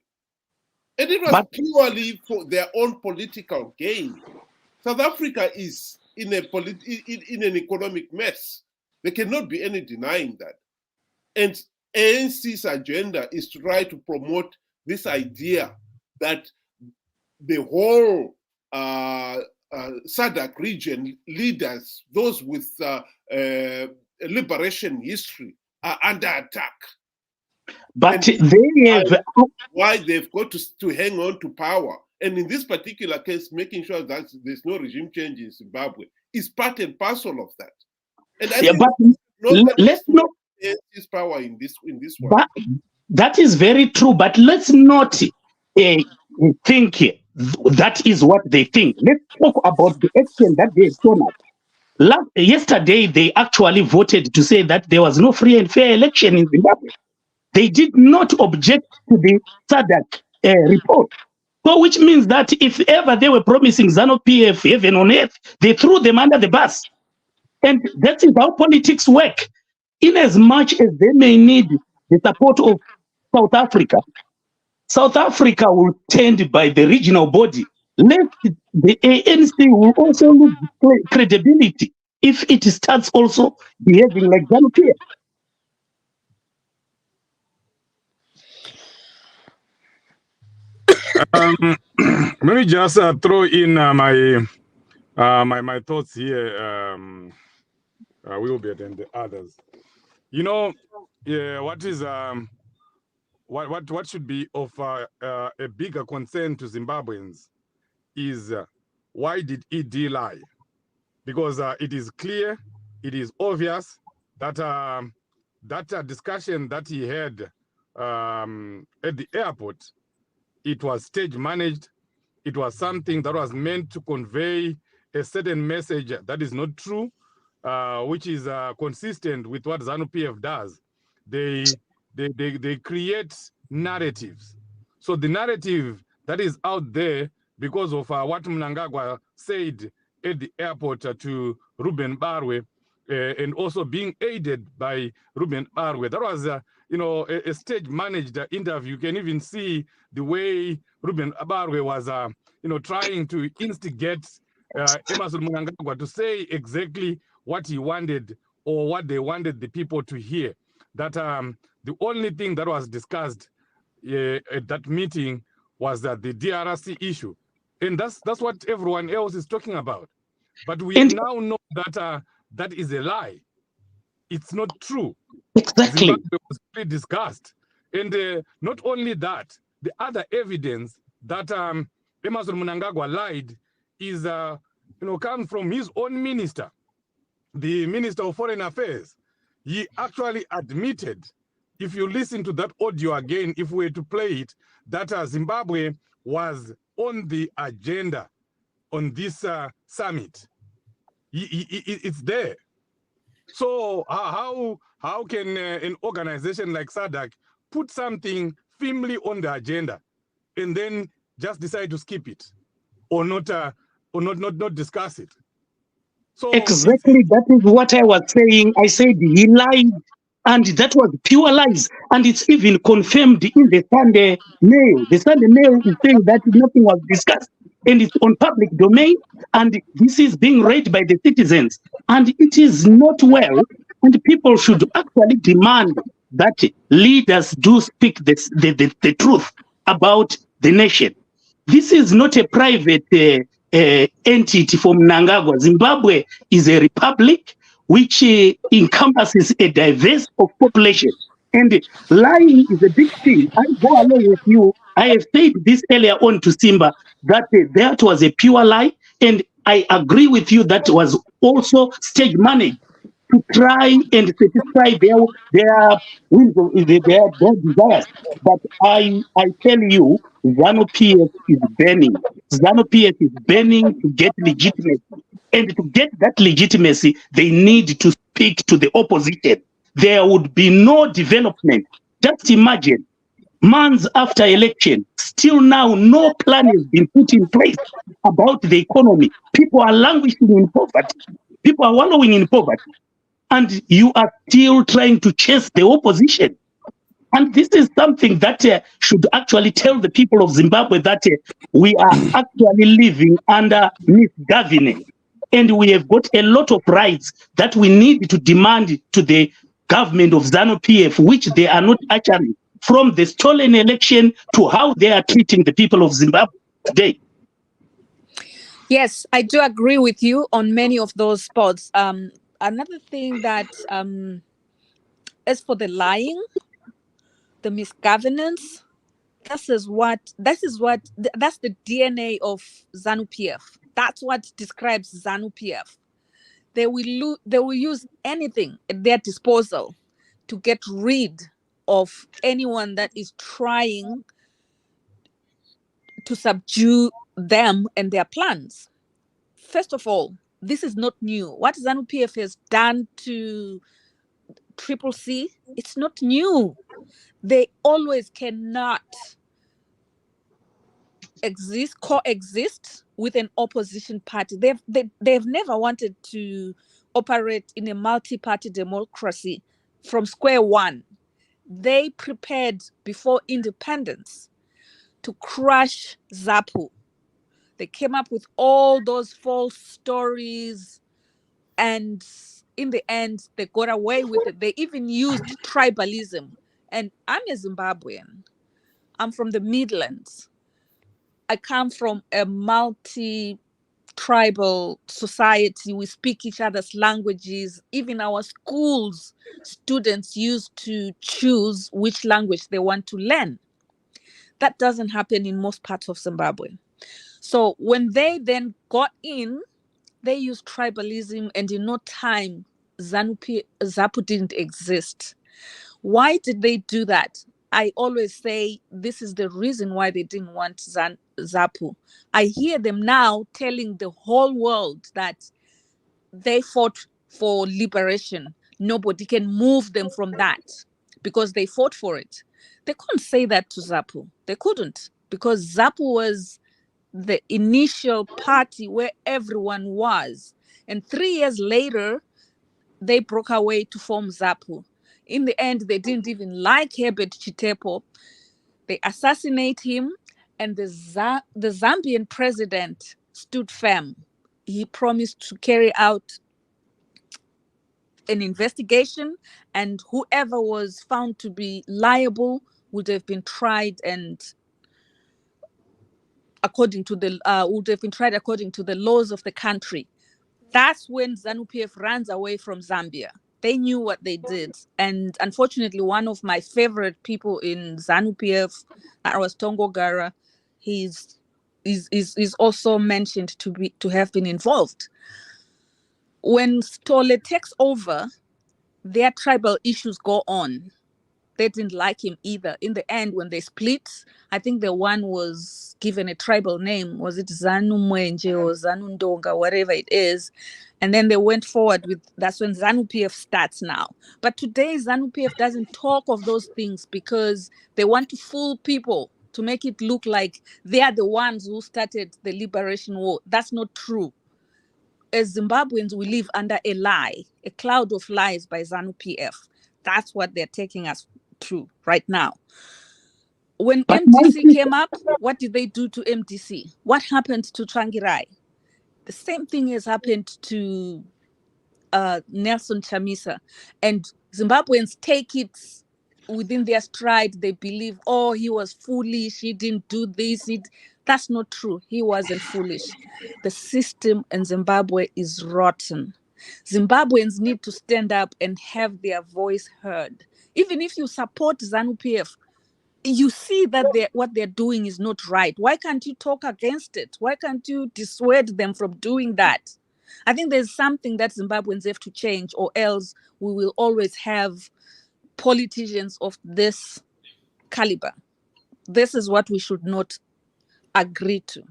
J: And it was purely for their own political gain. South Africa is in an economic mess. There cannot be any denying that. And ANC's agenda is to try to promote this idea that the whole SADC region leaders, those with liberation history, are under attack.
I: But
J: why they've got to hang on to power. And in this particular case, making sure that there's no regime change in Zimbabwe is part and parcel of that. And I think
I: let's not
J: his power in this one.
I: That is very true, but let's not think that is what they think. Let's talk about the action that they shown up. Yesterday, they actually voted to say that there was no free and fair election in Zimbabwe. They did not object to the SADC report. So which means that if ever they were promising ZANU-PF heaven on earth, they threw them under the bus. And that is how politics work. In as much as they may need the support of South Africa, South Africa will stand by the regional body. The ANC will also lose credibility if it starts also behaving like ZANU-PF.
M: Let me just throw in my thoughts here, Wilbert and the others. You know, what is what should be of a bigger concern to Zimbabweans is why did ED lie? Because it is clear, it is obvious that that discussion that he had at the airport, it was stage managed. It was something that was meant to convey a certain message that is not true, which is consistent with what ZANU-PF does. They create narratives. So the narrative that is out there because of what Mnangagwa said at the airport to Ruben Barwe, and also being aided by Ruben Barwe, that was a stage managed interview. You can even see the way Ruben Barwe was trying to instigate Emmerson Mnangagwa to say exactly what he wanted or what they wanted the people to hear. That the only thing that was discussed at that meeting was that the DRC issue. And that's what everyone else is talking about. But we now know that that is a lie. It's not true.
I: Exactly.
M: Zimbabwe was really discussed. And not only that, the other evidence that Emmerson Mnangagwa lied is comes from his own minister, the Minister of Foreign Affairs. He actually admitted, if you listen to that audio again, if we were to play it, that Zimbabwe was on the agenda on this summit. It's there. So how can an organization like Sadc put something firmly on the agenda and then just decide to skip it or not discuss it? So
I: exactly, that is what I was saying. I said he lied, and that was pure lies. And it's even confirmed in the Sunday Mail. The Sunday Mail is saying that nothing was discussed, and it's on public domain, and this is being read by the citizens. And it is not well, and people should actually demand that leaders do speak the truth about the nation. This is not a private entity from Mnangagwa. Zimbabwe is a republic which encompasses a diverse population. And lying is a big thing. I go along with you. I have said this earlier on to Simba that that was a pure lie. And I agree with you that was also stage managed to try and satisfy their desires. But I tell you, ZANU-PF is burning. ZANU-PF is burning to get legitimacy. And to get that legitimacy, they need to speak to the opposition. There would be no development. Just imagine, months after election, still now no plan has been put in place about the economy. People are languishing in poverty. People are wallowing in poverty. And you are still trying to chase the opposition. And this is something that should actually tell the people of Zimbabwe that we are actually living under misgovernance. And we have got a lot of rights that we need to demand to the government of ZANU-PF, which they are not actually, from the stolen election to how they are treating the people of Zimbabwe today.
K: Yes, I do agree with you on many of those spots. Another thing that, as for the lying, the misgovernance, that's the DNA of ZANU-PF. That's what describes ZANU-PF. They will use anything at their disposal to get rid of anyone that is trying to subdue them and their plans. First of all, this is not new. What ZANU-PF has done to CCC, it's not new. They always cannot coexist with an opposition party. They've never wanted to operate in a multi-party democracy from square one. They prepared before independence to crush ZAPU. They came up with all those false stories And in the end, they got away with it. They even used tribalism. And I'm a Zimbabwean. I'm from the Midlands. I come from a multi-tribal society. We speak each other's languages. Even our schools, students used to choose which language they want to learn. That doesn't happen in most parts of Zimbabwe. So when they then got in, they used tribalism, and in no time, ZAPU didn't exist. Why did they do that? I always say this is the reason why they didn't want ZAPU. I hear them now telling the whole world that they fought for liberation. Nobody can move them from that because they fought for it. They couldn't say that to ZAPU. They couldn't, because ZAPU was the initial party where everyone was. And 3 years later, they broke away to form ZAPU. In the end, they didn't even like Herbert Chitepo. They assassinate him, and the Zambian president stood firm. He promised to carry out an investigation, and whoever was found to be liable would have been tried and according to the laws of the country. That's when ZANU-PF runs away from Zambia. They knew what they did. And unfortunately, one of my favorite people in ZANU-PF, that was Tongo Gara, he's also mentioned to have been involved. When Stole takes over, their tribal issues go on. They didn't like him either. In the end, when they split, I think the one was given a tribal name. Was it Zanu Mwenje or Zanu Ndonga, whatever it is? And then they went forward with, that's when ZANU-PF starts now. But today, ZANU-PF doesn't talk of those things because they want to fool people to make it look like they are the ones who started the liberation war. That's not true. As Zimbabweans, we live under a lie, a cloud of lies by ZANU-PF. That's what they're taking us through right now. When MDC came up, what did they do to MDC? What happened to Trangirai? The same thing has happened to Nelson Chamisa. And Zimbabweans take it within their stride. They believe, oh, he was foolish, he didn't do this. That's not true. He wasn't foolish. The system in Zimbabwe is rotten. Zimbabweans need to stand up and have their voice heard. Even if you support ZANU-PF, you see that what they're doing is not right. Why can't you talk against it? Why can't you dissuade them from doing that? I think there's something that Zimbabweans have to change, or else we will always have politicians of this caliber. This is what we should not agree to.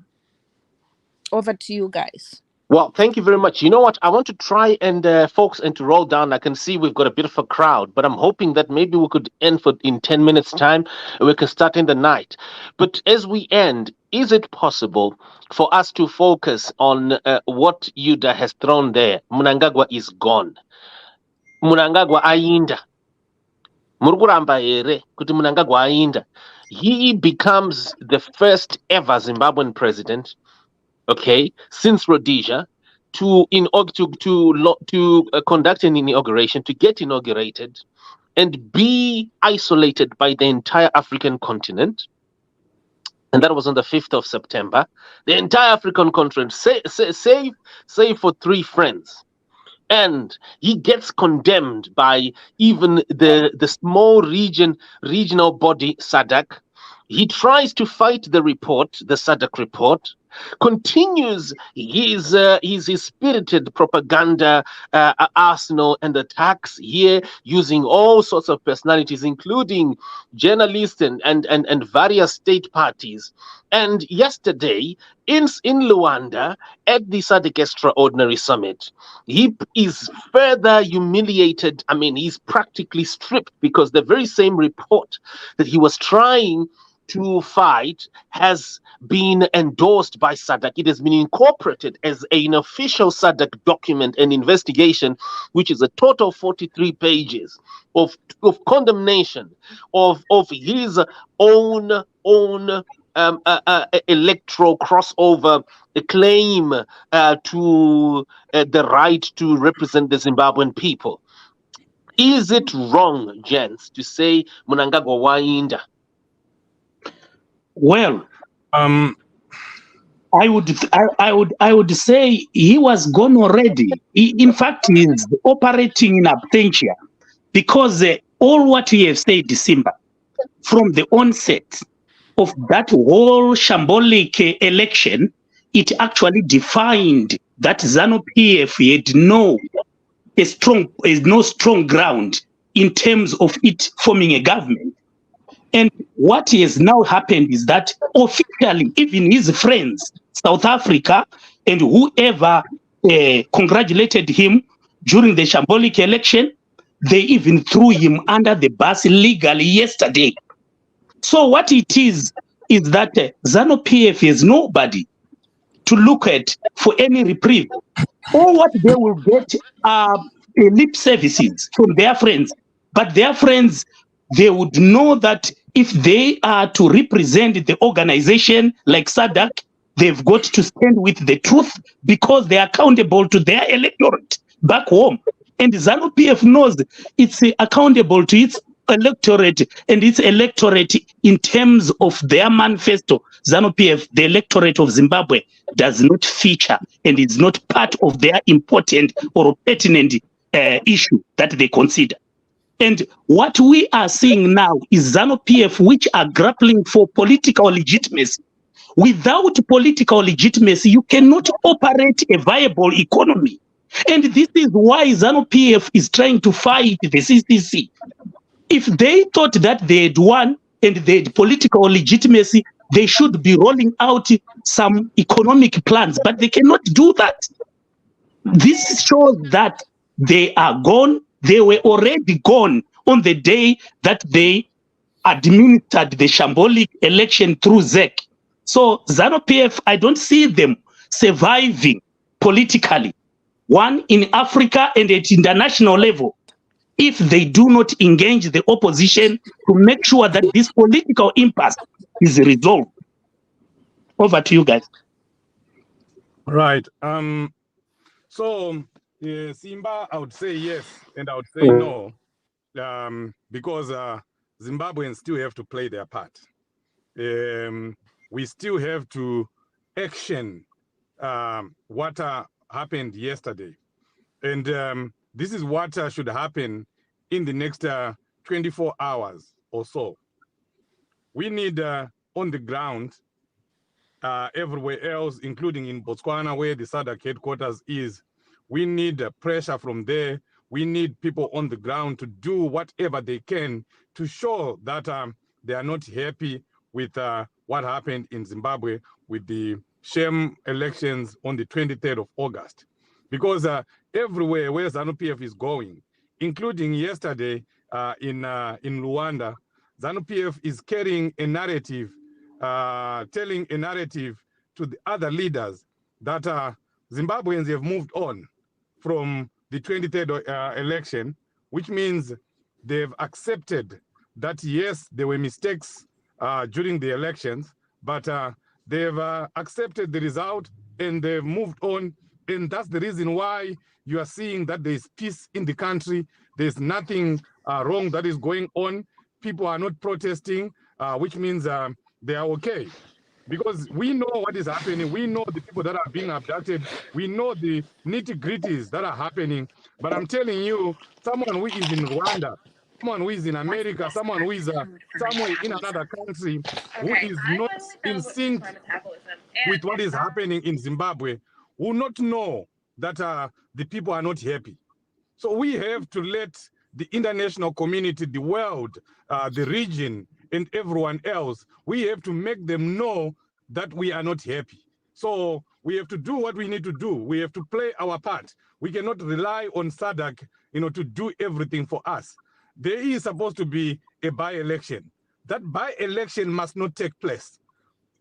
K: Over to you guys.
A: Well, thank you very much. You know what? I want to try and folks, and to roll down. I can see we've got a bit of a crowd, but I'm hoping that maybe we could end in 10 minutes time and we can start in the night. But as we end, is it possible for us to focus on what Yuda has thrown there? Mnangagwa is gone. Mnangagwa ayinda. Muruguramba ere kuti Mnangagwa ayinda. He becomes the first ever Zimbabwean president, okay, since Rhodesia, to conduct an inauguration, to get inaugurated, and be isolated by the entire African continent. And that was on the 5th of September. The entire African continent, save for 3 friends. And he gets condemned by even the small regional body Sadc. He tries to fight the report, the Sadc report, continues his spirited propaganda arsenal and attacks here, using all sorts of personalities, including journalists and various state parties. And yesterday, in Luanda, at the Sadc Extraordinary Summit, he is further humiliated. I mean, he's practically stripped, because the very same report that he was trying to fight has been endorsed by Sadc. It has been incorporated as an official Sadc document, an investigation, which is a total 43 pages of condemnation of his own electoral crossover claim to the right to represent the Zimbabwean people. Is it wrong, gents, to say Mnangagwa?
I: Well, I would say he was gone already. In fact, he is operating in absentia because all what we have said, December, from the onset of that whole shambolic election, it actually defined that ZANU-PF had no strong ground in terms of it forming a government. And what has now happened is that officially, even his friends, South Africa, and whoever congratulated him during the shambolic election, they even threw him under the bus legally yesterday. So what it is that ZANU-PF has nobody to look at for any reprieve. All what they will get are lip services from their friends. But their friends, they would know that if they are to represent the organization like Sadc, they've got to stand with the truth because they are accountable to their electorate back home. And ZANU-PF knows it's accountable to its electorate and its electorate in terms of their manifesto. ZANU-PF, the electorate of Zimbabwe, does not feature and is not part of their important or pertinent issue that they consider. And what we are seeing now is ZANU-PF which are grappling for political legitimacy. Without political legitimacy, you cannot operate a viable economy. And this is why ZANU-PF is trying to fight the CCC. If they thought that they had won and they had political legitimacy, they should be rolling out some economic plans, but they cannot do that. This shows that they are gone. They were already gone on the day that they administered the shambolic election through ZEC. So ZANU-PF, I don't see them surviving politically, one in Africa and at international level, if they do not engage the opposition to make sure that this political impasse is resolved. Over to you guys.
M: Right. So Simba, I would say yes, and I would say no, because Zimbabweans still have to play their part. We still have to action what happened yesterday. And this is what should happen in the next 24 hours or so. We need on the ground everywhere else, including in Botswana, where the Sadc headquarters is. We need pressure from there. We need people on the ground to do whatever they can to show that they are not happy with what happened in Zimbabwe with the sham elections on the 23rd of August. Because everywhere where ZANU-PF is going, including yesterday in Luanda, ZANU-PF is carrying a narrative, telling a narrative to the other leaders that Zimbabweans have moved on from the 23rd election, which means they've accepted that, yes, there were mistakes during the elections, but they've accepted the result and they've moved on. And that's the reason why you are seeing that there's peace in the country. There's nothing wrong that is going on. People are not protesting, which means they are okay. Because we know what is happening. We know the people that are being abducted. We know the nitty-gritties that are happening. But I'm telling you, someone who is in Rwanda, someone who is in America, someone who is somewhere in another country, who is not in sync with what is happening in Zimbabwe, will not know that the people are not happy. So we have to let the international community, the world, the region, and everyone else, we have to make them know that we are not happy. So we have to do what we need to do. We have to play our part. We cannot rely on Sadc, to do everything for us. There is supposed to be a by-election. That by-election must not take place.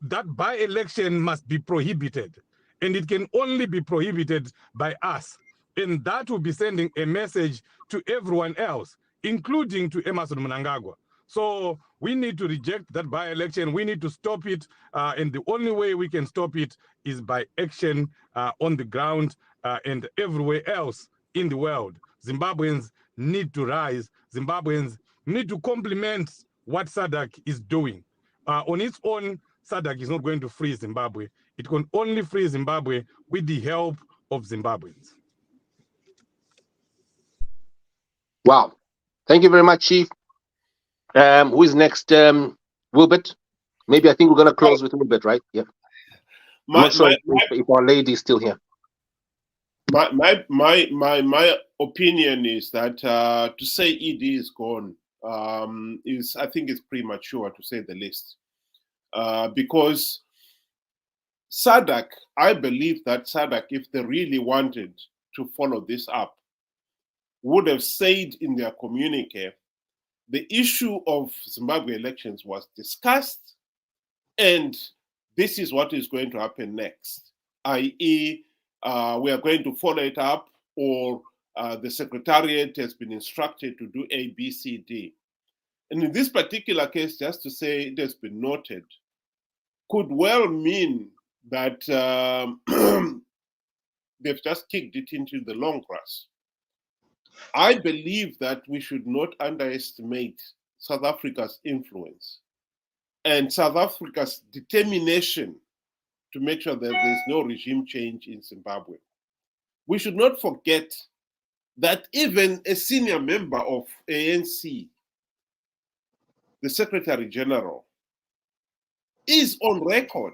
M: That by-election must be prohibited. And it can only be prohibited by us. And that will be sending a message to everyone else, including to Emmerson Mnangagwa. So we need to reject that by-election. We need to stop it. And the only way we can stop it is by action on the ground and everywhere else in the world. Zimbabweans need to rise. Zimbabweans need to complement what Sadc is doing. On its own, Sadc is not going to free Zimbabwe. It can only free Zimbabwe with the help of Zimbabweans.
A: Wow. Thank you very much, Chief. Who is next? Wilbert? Maybe I think we're going to close with Wilbert, right? Yeah. I'm not sure if our lady is still here.
J: My opinion is that to say ED is gone I think it's premature, to say the least, because Sadc, I believe that Sadc, if they really wanted to follow this up, would have said in their communique, the issue of Zimbabwe elections was discussed, and this is what is going to happen next, i.e., we are going to follow it up, or the Secretariat has been instructed to do A, B, C, D. And in this particular case, just to say it has been noted, could well mean that they've just kicked it into the long grass. I believe that we should not underestimate South Africa's influence and South Africa's determination to make sure that there's no regime change in Zimbabwe. We should not forget that even a senior member of ANC, the Secretary General, is on record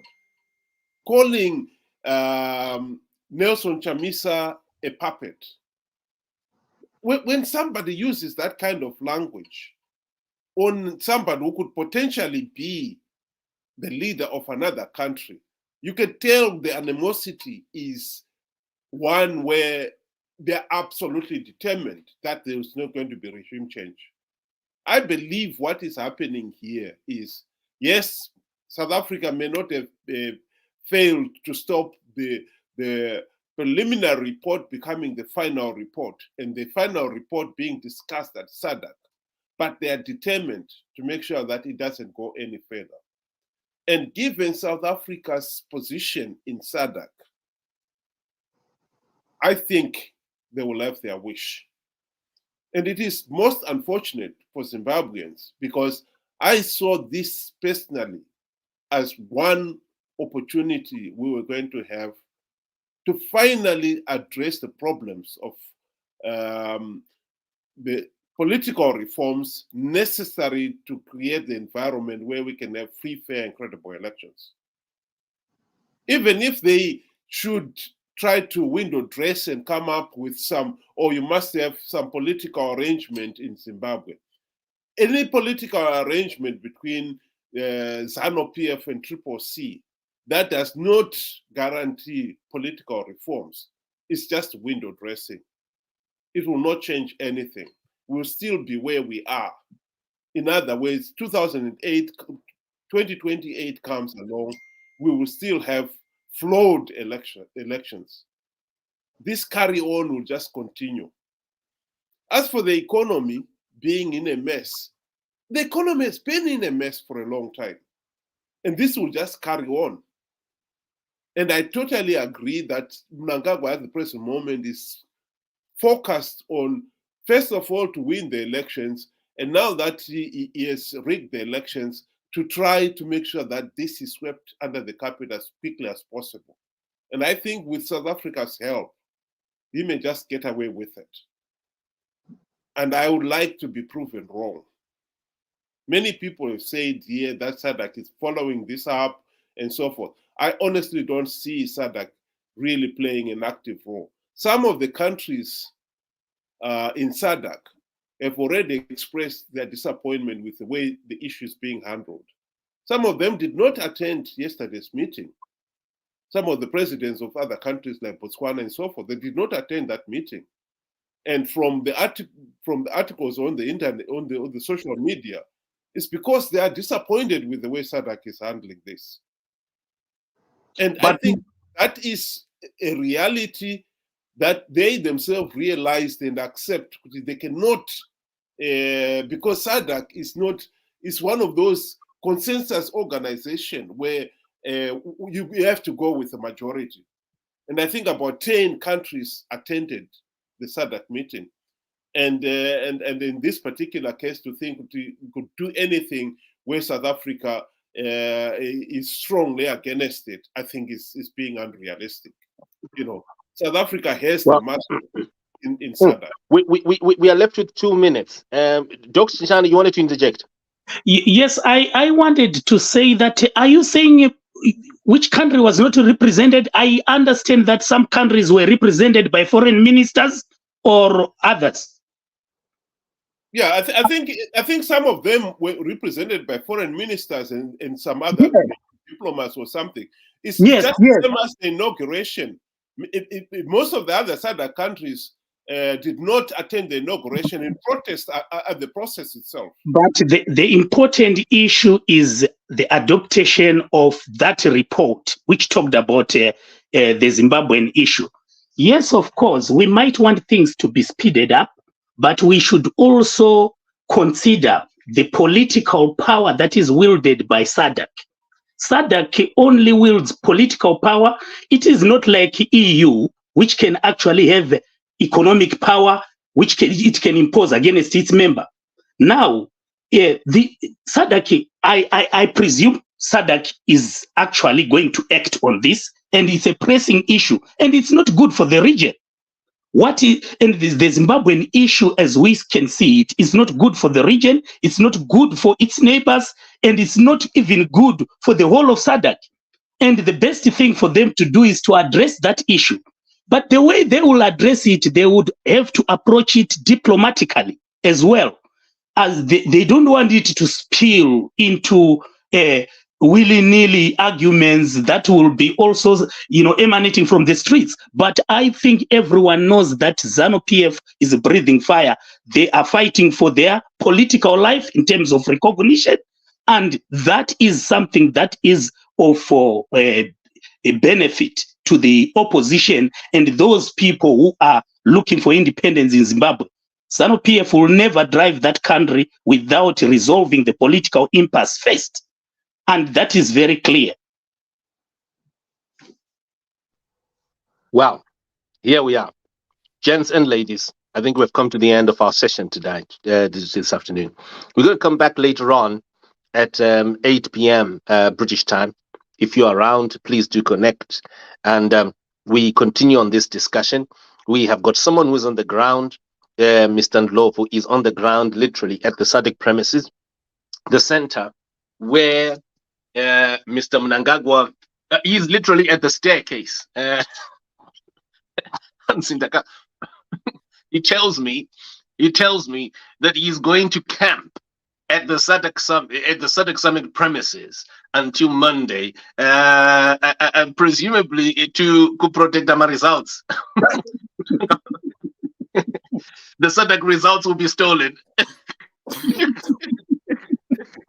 J: calling Nelson Chamisa a puppet. When somebody uses that kind of language on somebody who could potentially be the leader of another country, you can tell the animosity is one where they're absolutely determined that there's not going to be regime change. I believe what is happening here is, yes, South Africa may not have failed to stop the preliminary report becoming the final report, and the final report being discussed at Sadc, but they are determined to make sure that it doesn't go any further. And given South Africa's position in Sadc, I think they will have their wish. And it is most unfortunate for Zimbabweans, because I saw this personally as one opportunity we were going to have to finally address the problems of the political reforms necessary to create the environment where we can have free, fair, and credible elections. Even if they should try to window dress and come up with some, or you must have some political arrangement in Zimbabwe. Any political arrangement between ZANU-PF and CCC that does not guarantee political reforms is just window dressing. It will not change anything. We'll still be where we are. In other words, 2028 comes along, we will still have flawed elections. This carry on will just continue. As for the economy being in a mess, the economy has been in a mess for a long time. And this will just carry on. And I totally agree that Mnangagwa at the present moment is focused on, first of all, to win the elections. And now that he has rigged the elections, to try to make sure that this is swept under the carpet as quickly as possible. And I think with South Africa's help, he may just get away with it. And I would like to be proven wrong. Many people have said here that Sadc is following this up and so forth. I honestly don't see Sadc really playing an active role. Some of the countries in Sadc have already expressed their disappointment with the way the issue is being handled. Some of them did not attend yesterday's meeting. Some of the presidents of other countries like Botswana and so forth, they did not attend that meeting. And from the articles on the internet, on the social media, it's because they are disappointed with the way Sadc is handling this. And I think that is a reality that they themselves realized and accept. They cannot, because Sadc is not is one of those consensus organization where you have to go with the majority. And I think about 10 countries attended the Sadc meeting. And in this particular case, to think we could do anything where South Africa is strongly against it, I think is being unrealistic. South Africa has the muscle in Sadc.
A: We are left with 2 minutes. Dr. Shani, you wanted to interject?
I: Yes, I wanted to say that, are you saying which country was not represented? I understand that some countries were represented by foreign ministers or others.
J: Yeah, I think some of them were represented by foreign ministers and some other diplomats or something. It's just the same as the inauguration. Most of the other Sadc countries did not attend the inauguration in protest at the process itself.
I: But the important issue is the adoption of that report, which talked about the Zimbabwean issue. Yes, of course, we might want things to be speeded up, but we should also consider the political power that is wielded by Sadc. Sadc only wields political power. It is not like EU, which can actually have economic power, which it can impose against its member. Now, the Sadc, I presume Sadc is actually going to act on this, and it's a pressing issue, and it's not good for the region. And the Zimbabwean issue, as we can see it, is not good for the region, it's not good for its neighbors, and it's not even good for the whole of Sadc. And the best thing for them to do is to address that issue. But the way they will address it, they would have to approach it diplomatically as well, as they don't want it to spill into willy-nilly arguments that will be also, emanating from the streets. But I think everyone knows that ZANU-PF is breathing fire. They are fighting for their political life in terms of recognition, and that is something that is of a benefit to the opposition and those people who are looking for independence in Zimbabwe. ZANU-PF will never drive that country without resolving the political impasse first. And that is very clear.
A: Well, here we are. Gents and ladies, I think we've come to the end of our session tonight, this afternoon. We're going to come back later on at 8 p.m. British time. If you're around, please do connect. And we continue on this discussion. We have got someone who's on the ground. Mr. Ndlovu is on the ground, literally at the Sadc premises, the center where Mr. Mnangagwa, he's literally at the staircase. He tells me that he's going to camp at the Sadc Summit premises until Monday, presumably to protect our results. The Sadc results will be stolen.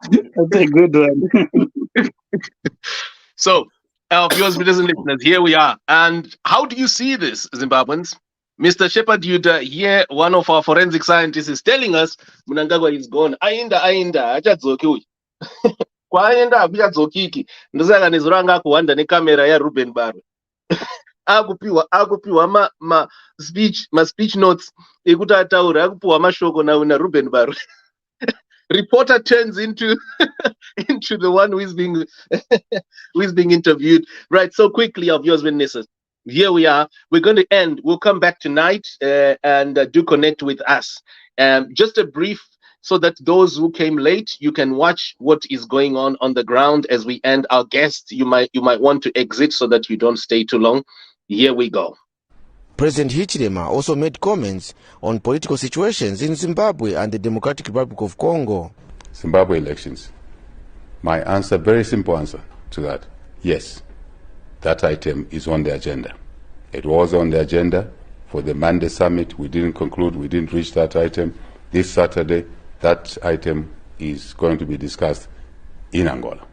I: That's a good one.
A: So, our viewers, brothers and listeners, here we are. And how do you see this, Zimbabweans? Mr. Shepard, you'd hear one of our forensic scientists is telling us Mnangagwa is gone. Ainda, achadzoki uyu. Kwaenda akuchadzokiki. Ndosaka nezoranga kuwanda nekamera yaRuben Barwe. Akupiwa ma speech notes ekuti ataure, akupiwa mashoko na Ruben Barwe. Reporter turns into the one who is being interviewed. Right, so quickly, our viewers and listeners, here we are. We're going to end. We'll come back tonight and do connect with us. Just a brief, so that those who came late, you can watch what is going on the ground as we end. Our guests, you might want to exit so that you don't stay too long. Here we go.
E: President Hichilema also made comments on political situations in Zimbabwe and the Democratic Republic of Congo.
F: Zimbabwe elections. My answer, very simple answer to that, yes, that item is on the agenda. It was on the agenda for the Monday summit. We didn't conclude, we didn't reach that item. This Saturday, that item is going to be discussed in Angola.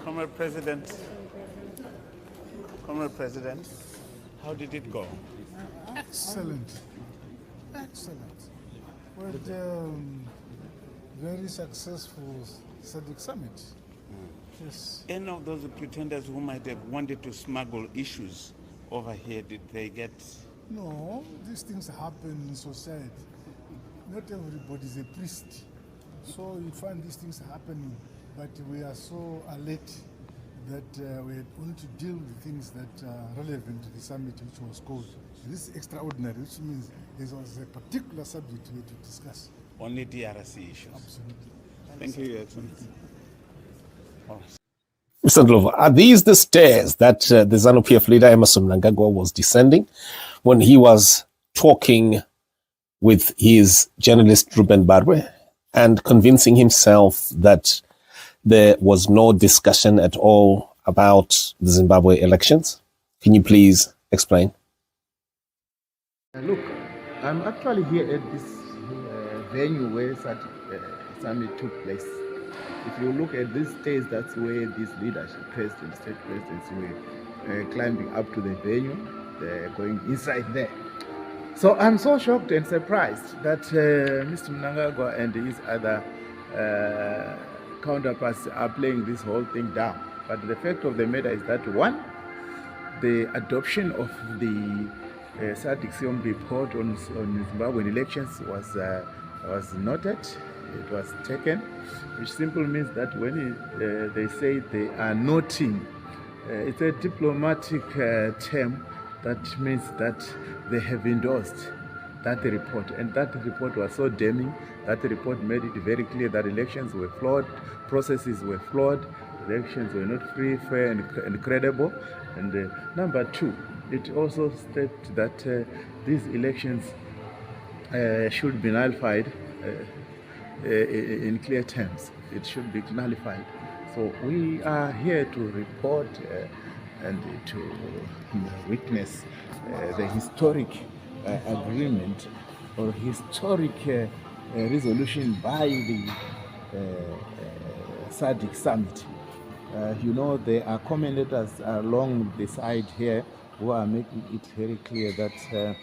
G: Comrade President, How did it go?
H: Excellent. Excellent. With very successful Sadc summit. Yes.
G: Any of those pretenders who might have wanted to smuggle issues over here, did they get?
H: No, these things happen in society. Not everybody is a priest. So you find these things happening, but we are so alert that we are going to deal with things that are relevant to the summit, which was called. This is extraordinary, which means there was a particular subject we had to discuss.
G: Only DRC issues.
H: Absolutely.
G: Thank you, Your Excellency.
C: Mr. Ndlovu, are these the stairs that the ZANU-PF leader Emmerson Mnangagwa was descending when he was talking with his journalist Ruben Barwe and convincing himself that there was no discussion at all about the Zimbabwe elections? Can you please explain?
D: Look, I'm actually here at this venue where Sadc summit took place. If you look at these stairs, that's where these leadership presidents, state presidents were climbing up to the venue. They're going inside there. So I'm so shocked and surprised that Mr. Mnangagwa and his other counterparts are playing this whole thing down. But the fact of the matter is that, one, the adoption of the Sadc report on Zimbabwean elections was noted. It was taken, which simply means that when they say they are noting, it's a diplomatic term that means that they have endorsed that report. And that report was so damning, that report made it very clear that elections were flawed, processes were flawed, elections were not free, fair, and credible. And number two, it also stated that these elections should be nullified in clear terms. It should be nullified. So we are here to report and to witness the historic agreement or historic resolution by the Sadc summit. You know, there are commentators along the side here who are making it very clear that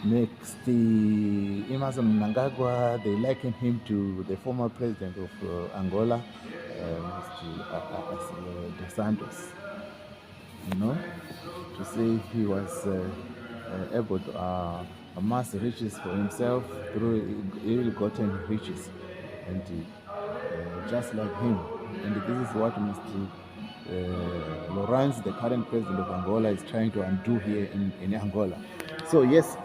D: next, Emmerson Mnangagwa, they liken him to the former president of Angola, Mr. Dos Santos. You know, to say he was able to amass riches for himself through ill-gotten riches, and just like him. And this is what Mr. Lawrence, the current president of Angola, is trying to undo here in Angola. So yes,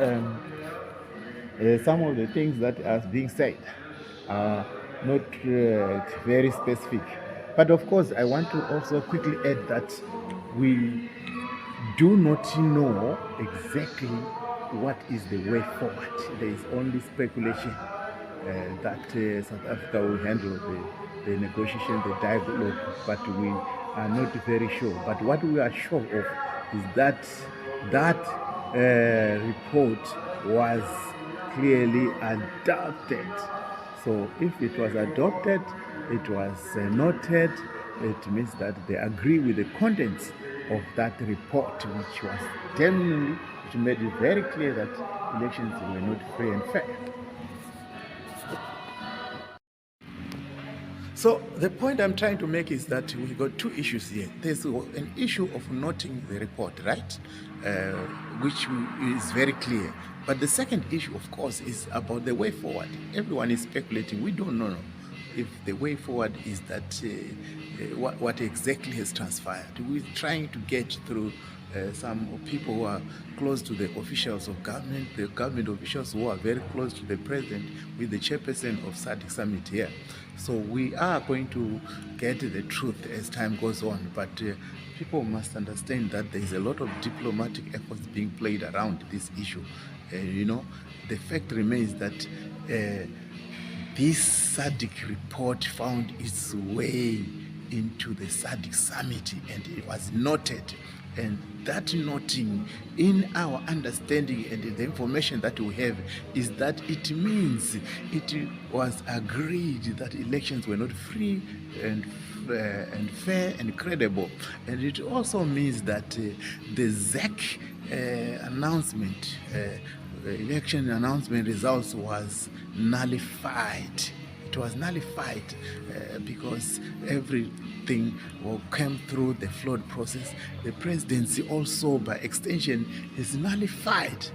D: some of the things that are being said are not very specific. But of course, I want to also quickly add that we do not know exactly what is the way forward. There is only speculation that South Africa will handle the negotiation, the dialogue, but we are not very sure. But what we are sure of is that report was clearly adopted. So if it was adopted, it was noted, it means that they agree with the contents of that report, which was damning, which made it very clear that elections were not free and fair. So the point I'm trying to make is that we got two issues here. There's an issue of noting the report, right? Which is very clear. But the second issue, of course, is about the way forward. Everyone is speculating. We don't know if the way forward is that what exactly has transpired. We're trying to get through some people who are close to the officials of government, the government officials who are very close to the president, with the chairperson of Sadc summit here. So we are going to get the truth as time goes on, but people must understand that there is a lot of diplomatic efforts being played around this issue. You know, the fact remains that this Sadc report found its way into the Sadc summit and it was noted. And that noting, in our understanding and the information that we have, is that it means it was agreed that elections were not free and and fair and credible. And it also means that the ZAC announcement, election announcement results was nullified. It was nullified because everything came through the flawed process. The presidency also, by extension, is nullified.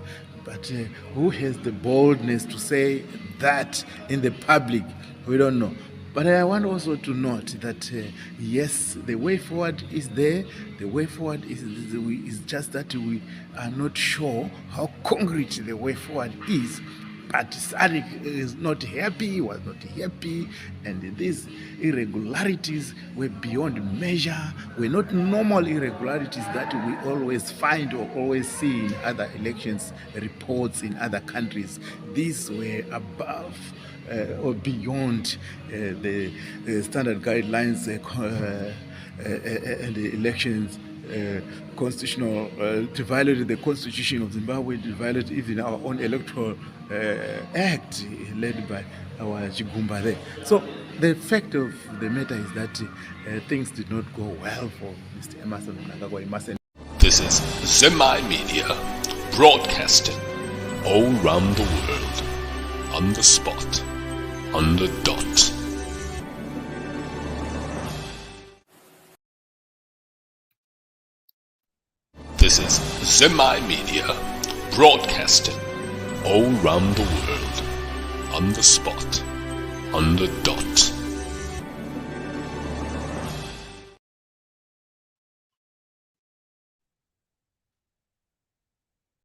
D: But who has the boldness to say that in the public? We don't know. But I want also to note that, yes, the way forward is there. The way forward is just that we are not sure how concrete the way forward is. But Sadc is not happy, was not happy, and these irregularities were beyond measure, were not normal irregularities that we always find or always see in other elections reports in other countries. These were above or beyond the standard guidelines and the elections constitutional, to violate the constitution of Zimbabwe, to violate even our own electoral act led by our Chigumba there. So the fact of the matter is that things did not go well for Mr. Emmerson Mnangagwa.
B: This is Zimai Media, broadcasting all round the world, on the spot, on the dot. This is Zimai Media, broadcasting all round the world, on the spot, on the dot.